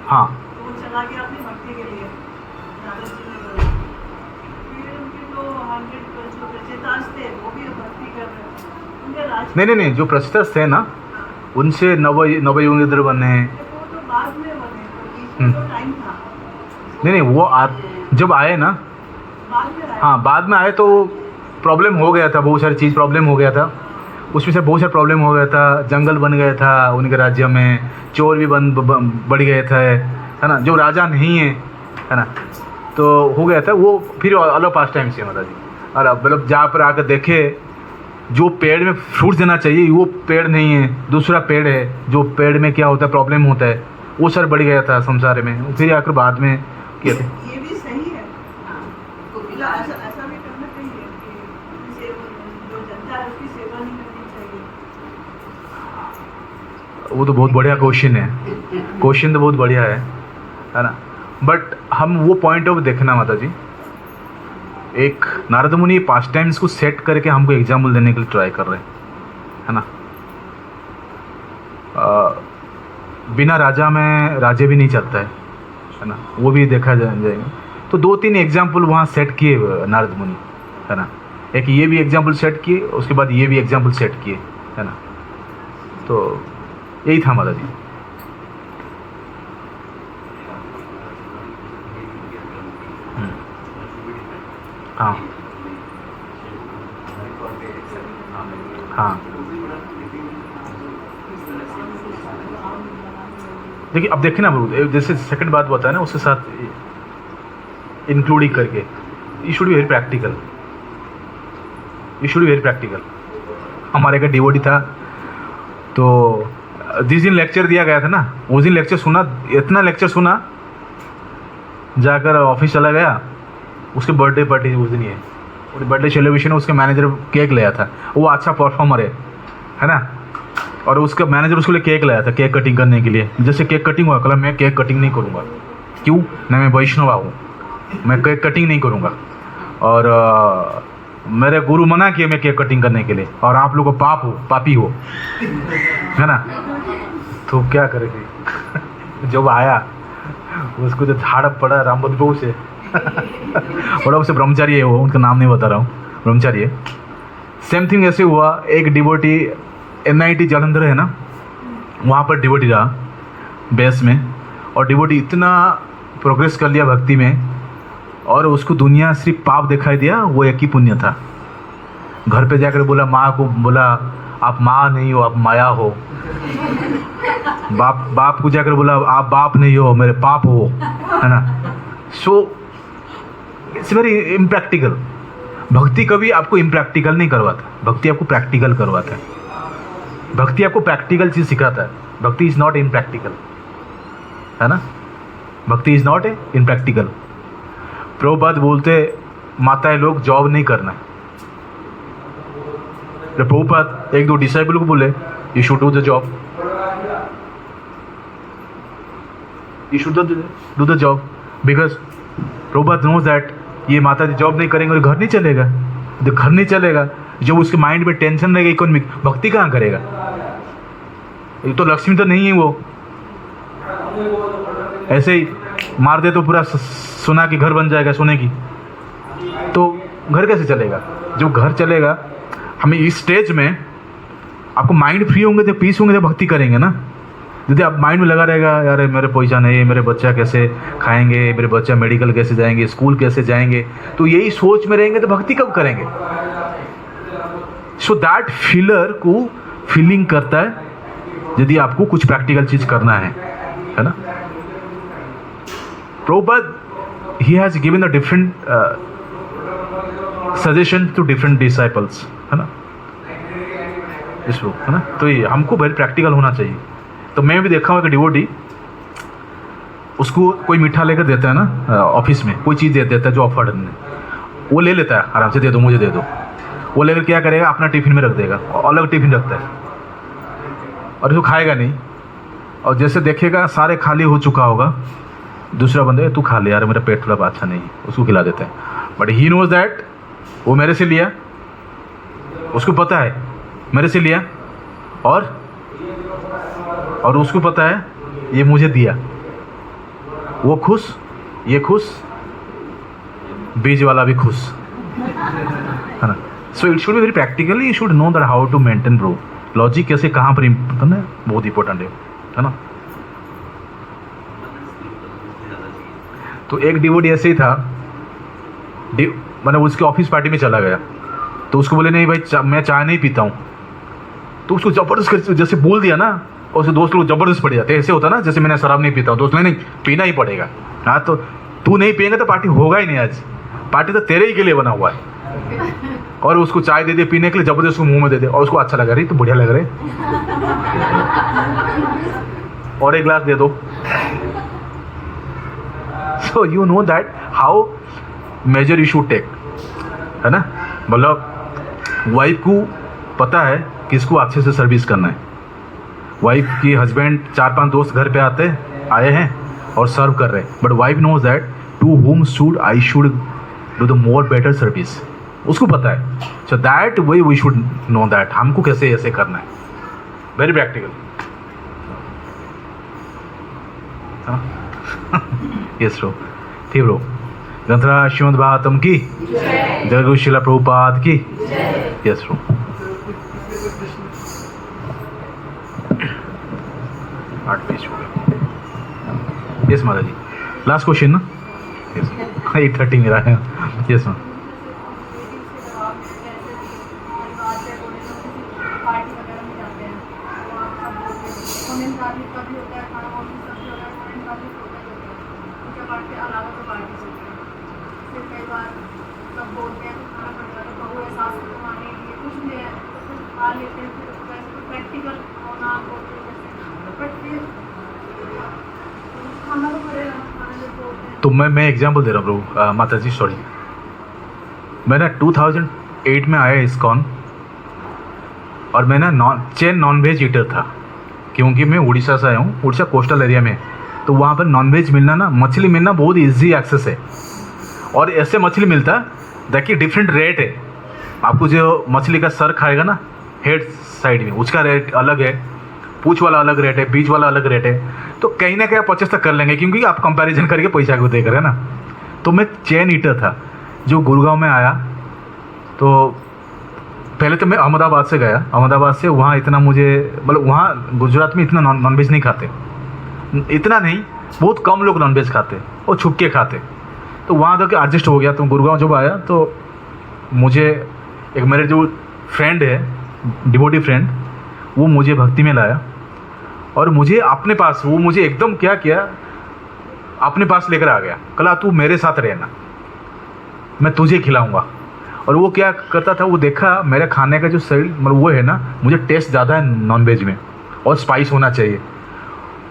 हाँ वो चला गया अपनी भक्ति के लिए, दादा जी ने बोला। फिर उनके तो 100 जो प्रचेतास थे वो भी भक्ति कर रहे थे उनके राज। नहीं, जो प्रचेतास थे ना, उनसे नवयुगेंद्र बने। वो तो बाद में बने, तो बीच में तो टाइम था। नहीं वो जब आए ना, बाद में आए। हाँ बाद में आए तो प्रॉब्लम हो गया था, बहुत सारी चीज़ प्रॉब्लम हो गया था। उसमें से बहुत सारा प्रॉब्लम हो गया था, जंगल बन गया था उनके राज्य में, चोर भी बढ़ गए थे, है ना, जो राजा नहीं है ना, तो हो गया था वो। फिर अलग पास टाइम से माता जी, और मतलब जहाँ पर आकर देखे जो पेड़ में फ्रूट्स देना चाहिए वो पेड़ नहीं है, दूसरा पेड़ है, जो पेड़ में क्या होता है प्रॉब्लम होता है, वो सर बढ़ गया था संसार में। फिर आकर बाद में किया था। ये भी सही है, ऐसा भी करना चाहिए कि जो जनता है उसकी सेवा नहीं करनी चाहिए। वो तो बहुत बढ़िया क्वेश्चन है, क्वेश्चन तो बहुत बढ़िया है ना। बट हम वो पॉइंट ऑफ देखना माता जी, एक नारद मुनि पास्ट टाइम्स को सेट करके हमको एग्जाम्पल देने के लिए ट्राई कर रहे हैं, है ना। बिना राजा में राज्य भी नहीं चलता है, है ना, वो भी देखा जाएंगे। तो 2-3 एग्जाम्पल वहाँ सेट किए नारद मुनि, है ना। एक ये भी एग्जाम्पल सेट किए, उसके बाद ये भी एग्जाम्पल सेट किए, है ना। तो यही था माता जी। हाँ हाँ, देखिए अब देखिए ना, जैसे सेकंड बात बताया ना, उसके साथ इंक्लूडिंग करके, you should be very practical, you should be very practical. हमारे का डिवोटी था, तो जिस दिन लेक्चर दिया गया था ना, उस दिन लेक्चर सुना, इतना लेक्चर सुना, जाकर ऑफिस चला गया। उसके बर्थडे पार्टी उस दिन, ये बर्थडे सेलिब्रेशन, उसके मैनेजर केक लाया था, वो अच्छा परफॉर्मर है ना, और उसका मैनेजर उसके लिए केक लाया था, केक कटिंग करने के लिए। जैसे केक कटिंग हुआ, कहा मैं केक कटिंग नहीं करूँगा, क्यों ना, मैं वैष्णव हूँ, मैं केक कटिंग नहीं करूँगा, और मेरे गुरु मना किए मैं केक कटिंग करने के लिए, और आप लोग को पापी हो, है ना। तो क्या करेंगे। जब आया उसको जो झाड़ पड़ा रामबदबू से बड़ा, उसे ब्रह्मचारी है वो, उनका नाम नहीं बता रहा हूँ, ब्रह्मचारी है। सेम थिंग ऐसे हुआ, एक डिवोटी NIT जालंधर है ना, वहाँ पर डिवोटी रहा बेस में, और डिवोटी इतना प्रोग्रेस कर लिया भक्ति में, और उसको दुनिया सिर्फ पाप दिखाई दिया, वो एक ही पुण्य था। घर पे जाकर बोला, माँ को बोला, आप माँ नहीं हो, आप माया हो। बाप को जाकर बोला, आप बाप नहीं हो, मेरे पाप हो, है ना। So it's very impractical. भक्ति कभी आपको इम्प्रैक्टिकल नहीं करवाता, भक्ति आपको प्रैक्टिकल करवाता है। भक्ति आपको प्रैक्टिकल चीज़ सिखाता है। भक्ति इज़ नॉट इम्प्रैक्टिकल, है ना। भक्ति इज़ नॉट इम्प्रैक्टिकल। प्रभुपाद बोलते, माताएं लोग जॉब नहीं करना है। प्रभुपाद 1-2 डिसाइबल को बोले, you should do the job, you should do the job, because Prabhupada knows that ये माता जी जॉब नहीं करेंगे और घर नहीं चलेगा। तो घर नहीं चलेगा, जब उसके माइंड में टेंशन रहेगा इकोनॉमिक, भक्ति कहाँ करेगा। ये तो लक्ष्मी तो नहीं है वो, ऐसे ही मार दे तो पूरा सोना की घर बन जाएगा, सोने की, तो घर कैसे चलेगा। जब घर चलेगा, हमें इस स्टेज में आपको माइंड फ्री होंगे, जब पीस होंगे, जब भक्ति करेंगे ना। यदि आप माइंड में लगा रहेगा, यार मेरे पैसा नहीं है, मेरे बच्चा कैसे खाएंगे, मेरे बच्चा मेडिकल कैसे जाएंगे, स्कूल कैसे जाएंगे, तो यही सोच में रहेंगे, तो भक्ति कब करेंगे। सो दैट फीलर को फीलिंग करता है यदि आपको कुछ प्रैक्टिकल चीज करना है ना। Prabhupada he has given a different suggestion to different disciples, है ना, इस बुक, है ना। तो ये हमको वेरी प्रैक्टिकल होना चाहिए। तो मैं भी देखा हूँ कि डिवोटी उसको कोई मीठा लेकर देता है ना, ऑफिस में कोई चीज़ दे देता है जो ऑफर्ड है, वो ले लेता है आराम से, दे दो मुझे दे दो। वो लेकर क्या करेगा, अपना टिफिन में रख देगा, अलग टिफिन रखता है, और इसको खाएगा नहीं। और जैसे देखेगा सारे खाली हो चुका होगा, दूसरा बंदे, तू खा ले यार, मेरा पेट थोड़ा अच्छा नहीं है, उसको खिला देता है। बट ही नोज दैट वो मेरे से लिया, उसको पता है मेरे से लिया, और उसको पता है ये मुझे दिया, वो खुश, ये खुश, बीज वाला भी खुश, है ना। So it should be very practically, you should know that how to maintain bro. Logic कैसे कहाँ पर इम्पोर्टेंट है, बहुत इंपॉर्टेंट है ना। तो एक डिवोटी ऐसे ही था, मैंने उसके ऑफिस पार्टी में चला गया, तो उसको बोले नहीं भाई मैं चाय नहीं पीता हूँ, तो उसको जबरदस्त जैसे बोल दिया ना, और उसके दोस्त लोग जबरदस्त पड़ जाते। ऐसे होता ना, जैसे मैंने शराब नहीं पीता हूँ, दोस्त नहीं पीना ही पड़ेगा। हाँ, तो तू नहीं पिएगा तो पार्टी होगा ही नहीं, आज पार्टी तो तेरे ही के लिए बना हुआ है। और उसको चाय दे दे पीने के लिए, जबरदस्त उसको मुंह में दे दे, और उसको अच्छा लगा रही तो बढ़िया लग रहे, और एक गिलास दे दो। So you know that how major you should take, है ना। मतलब वाइफ को पता है किसको अच्छे से सर्विस करना है। वाइफ की हस्बैंड 4-5 दोस्त घर पे आए हैं और सर्व कर रहे हैं, but wife knows that to home should I should do the more better service, उसको पता है। So that way we should know that हमको कैसे ऐसे करना है, वेरी प्रैक्टिकल। यस ब्रो, ठीक ब्रो। ग्रंथराज श्रीमद् भागवतम की जय, गुरु शिला प्रभुपाद की यस ब्रो। आठ पेज हो गए। यस माता जी, लास्ट क्वेश्चन ना? यस, 8:30 मेरा है। Yes ma'am. तो मैं एग्जांपल दे रहा हूँ ब्रो, माता जी सॉरी। मैं ना 2008 में आया इस्कॉन, और मैं ना चेन नॉन वेज ईटर था, क्योंकि मैं उड़ीसा से आया हूँ, उड़ीसा कोस्टल एरिया में। तो वहाँ पर नॉन वेज मिलना ना, मछली मिलना बहुत इजी एक्सेस है। और ऐसे मछली मिलता, देखिए डिफरेंट रेट है। आपको जो मछली का सर खाएगा ना हेड साइड में, उसका रेट अलग है, पूछ वाला अलग रेट है, बीच वाला अलग रेट है। तो कहीं ना कहीं आप 25 तक कर लेंगे, क्योंकि आप कंपैरिजन करके पैसा को देख रहे हैं ना। तो मैं चेन ईटर था जो गुड़गांव में आया। तो पहले तो मैं अहमदाबाद से गया, अहमदाबाद से वहाँ इतना मुझे, मतलब वहाँ गुजरात में इतना नॉन वेज नहीं खाते, इतना नहीं, बहुत कम लोग नॉन वेज खाते और छुप के खाते। तो वहाँ तक एडजस्ट हो गया। तो गुड़गांव जब आया तो मुझे एक मेरे जो फ्रेंड है, डिवोटी फ्रेंड, वो मुझे भक्ति में लाया, और मुझे अपने पास, वो मुझे एकदम क्या किया, अपने पास लेकर आ गया। कहा तू मेरे साथ रहना, मैं तुझे खिलाऊंगा। और वो क्या करता था, वो देखा मेरे खाने का जो शरीर, मतलब वो है ना, मुझे टेस्ट ज़्यादा है नॉन वेज में, और स्पाइस होना चाहिए।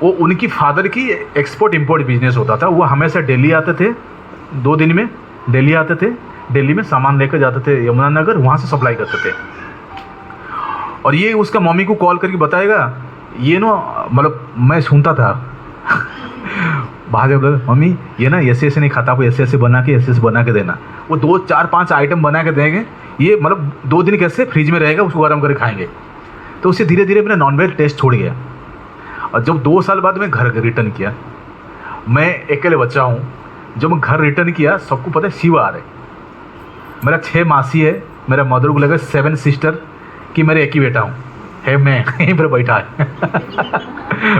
वो उनकी फादर की एक्सपोर्ट इंपोर्ट बिजनेस होता था। वो हमेशा दिल्ली आते थे, 2 दिन में दिल्ली आते थे, दिल्ली में सामान लेकर जाते थे यमुनानगर, वहाँ से सप्लाई करते थे। और ये उसका मम्मी को कॉल करके बताएगा, ये ना, मतलब मैं सुनता था बाहर बोला, मम्मी ये ना ऐसे ऐसे नहीं खाता, आपको ऐसे ऐसे बना के देना। वो 2, 4, 5 आइटम बना के देंगे, ये मतलब 2 दिन कैसे फ्रिज में रहेगा, उसको गर्म करके खाएंगे। तो उससे धीरे धीरे मेरा नॉनवेज टेस्ट छोड़ गया। और जब 2 साल बाद मैं घर रिटर्न किया, मैं अकेले बच्चा हूँ, जब मैं घर रिटर्न किया, सबको पता है शिव आ रहे। मेरा 6 मासी है, मेरा मदर को लगा 7 सिस्टर कि मेरे एक ही बेटा हूँ, है मैं यहीं पर बैठा है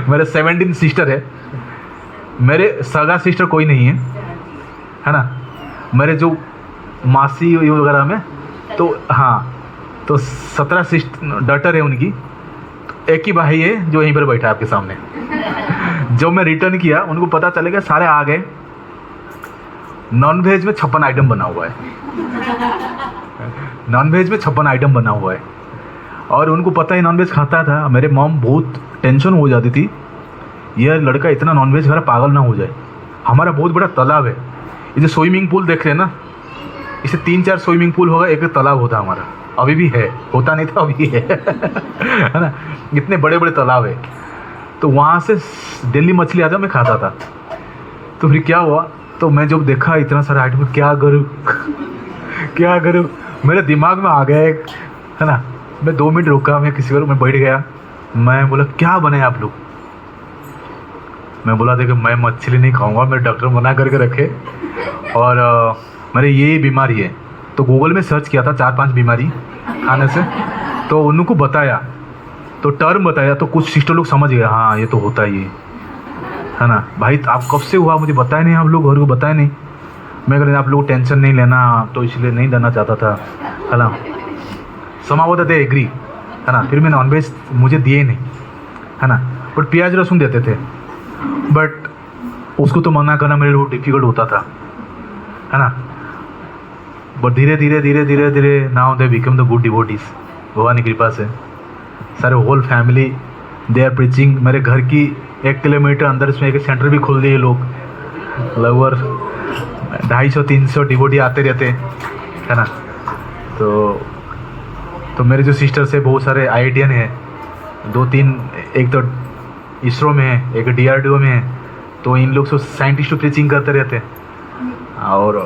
मेरे 17 सिस्टर है, मेरे सगा सिस्टर कोई नहीं है ना। मेरे जो मासी वगैरह में तो हाँ, तो 17 सिस्टर डॉटर है उनकी, तो एक ही भाई है जो यहीं पर बैठा है आपके सामने जब मैं रिटर्न किया, उनको पता चलेगा, सारे आ गए। नॉन वेज में 56 आइटम बना हुआ है नॉन वेज में 56 आइटम बना हुआ है। और उनको पता ही नॉन वेज खाता था। मेरे मॉम बहुत टेंशन हो जाती थी, यह लड़का इतना नॉन वेज खा रहा, पागल ना हो जाए। हमारा बहुत बड़ा तालाब है, ये जो स्विमिंग पूल देख रहे हैं ना, इसे 3-4 स्विमिंग पूल होगा, एक तालाब होता हमारा, अभी भी है, होता नहीं था अभी है ना। इतने बड़े बड़े तालाब है। तो वहाँ से दिल्ली मछली आता मैं खाता था। तो फिर क्या हुआ, तो मैं जब देखा इतना सारा आइटम, क्या करूँ मेरे दिमाग में आ गया एक, है ना। मैं 2 मिनट रुका, मैं किसी और मैं बैठ गया, मैं बोला क्या बने आप लोग। मैं बोला देखो मैं मछली नहीं खाऊंगा, मेरे डॉक्टर मना करके रखे, और मेरे ये बीमारी है। तो गूगल में सर्च किया था 4-5 बीमारी खाने से, तो उनको बताया, तो टर्म बताया, तो कुछ सिस्टर लोग समझ गए, हाँ ये तो होता ही है ना। भाई आप कब से हुआ मुझे बताया नहीं, आप लोग घर को बताया नहीं। मैं कह रहा आप लोग टेंशन नहीं लेना, तो इसलिए नहीं देना चाहता था, है ना। समावत दे एग्री, है ना। फिर मैं नॉनवेज मुझे दिए नहीं, है ना, बट प्याज लहसुन देते थे, बट उसको तो मना करना मेरे लिए डिफिकल्ट होता था, है ना। बट धीरे धीरे now they become the good devotees, भगवान की कृपा से। सारे whole family they are preaching. मेरे घर की 1 किलोमीटर अंदर इसमें एक सेंटर भी खोल दिए लोग, लगभग 250-300 डिवोटी आते रहते, है ना। तो मेरे जो सिस्टर्स है बहुत सारे IITian हैं, 2-3, एक तो इसरो में है, एक DRDO में है। तो इन लोग सब साइंटिस्ट प्रीचिंग करते रहते हैं और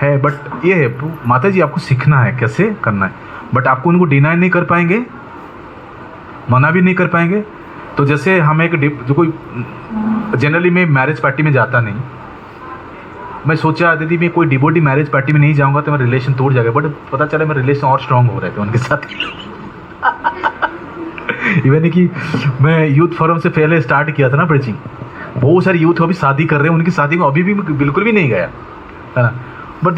है। बट ये है माता जी, आपको सीखना है कैसे करना है, बट आपको उनको डिनाई नहीं कर पाएंगे, मना भी नहीं कर पाएंगे। तो जैसे हम एक जो कोई जनरली मैं मैरिज पार्टी में जाता नहीं, मैं सोचा दीदी मैं कोई डिवोटी मैरिज पार्टी में नहीं जाऊंगा तो मेरा रिलेशन टूट जाएगा, बट पता चला मेरे रिलेशन और स्ट्रांग हो रहे थे उनके साथ। इवन कि मैं यूथ फोरम से पहले स्टार्ट किया था ना प्रीचिंग, बहुत सारे यूथ अभी शादी कर रहे हैं, उनकी शादी में अभी भी मैं बिल्कुल भी नहीं गया है ना, बट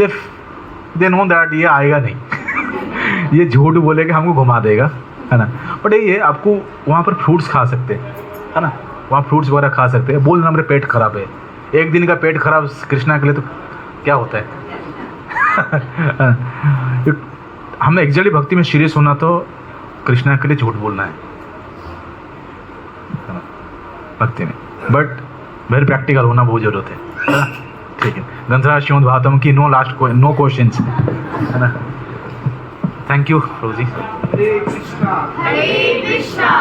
दे नो दैट ये आएगा नहीं ये झूठ बोलेगा हमको घुमा देगा, है ना। बट ये आपको वहाँ पर फ्रूट्स खा सकते हैं, है ना, वहाँ फ्रूट्स वगैरह खा सकते हैं। बोलना मेरे पेट खराब है, एक दिन का पेट खराब कृष्णा के लिए तो क्या होता है। हमें एक्चुअली भक्ति में सीरियस होना तो कृष्णा के लिए झूठ बोलना है ना, भक्ति में, बट वेरी प्रैक्टिकल होना बहुत जरूरत है ना? ठीक है, गंधराज श्रीमद् भागवतम की नो क्वेश्चंस, है ना। थैंक यू रोजी। हरे कृष्णा।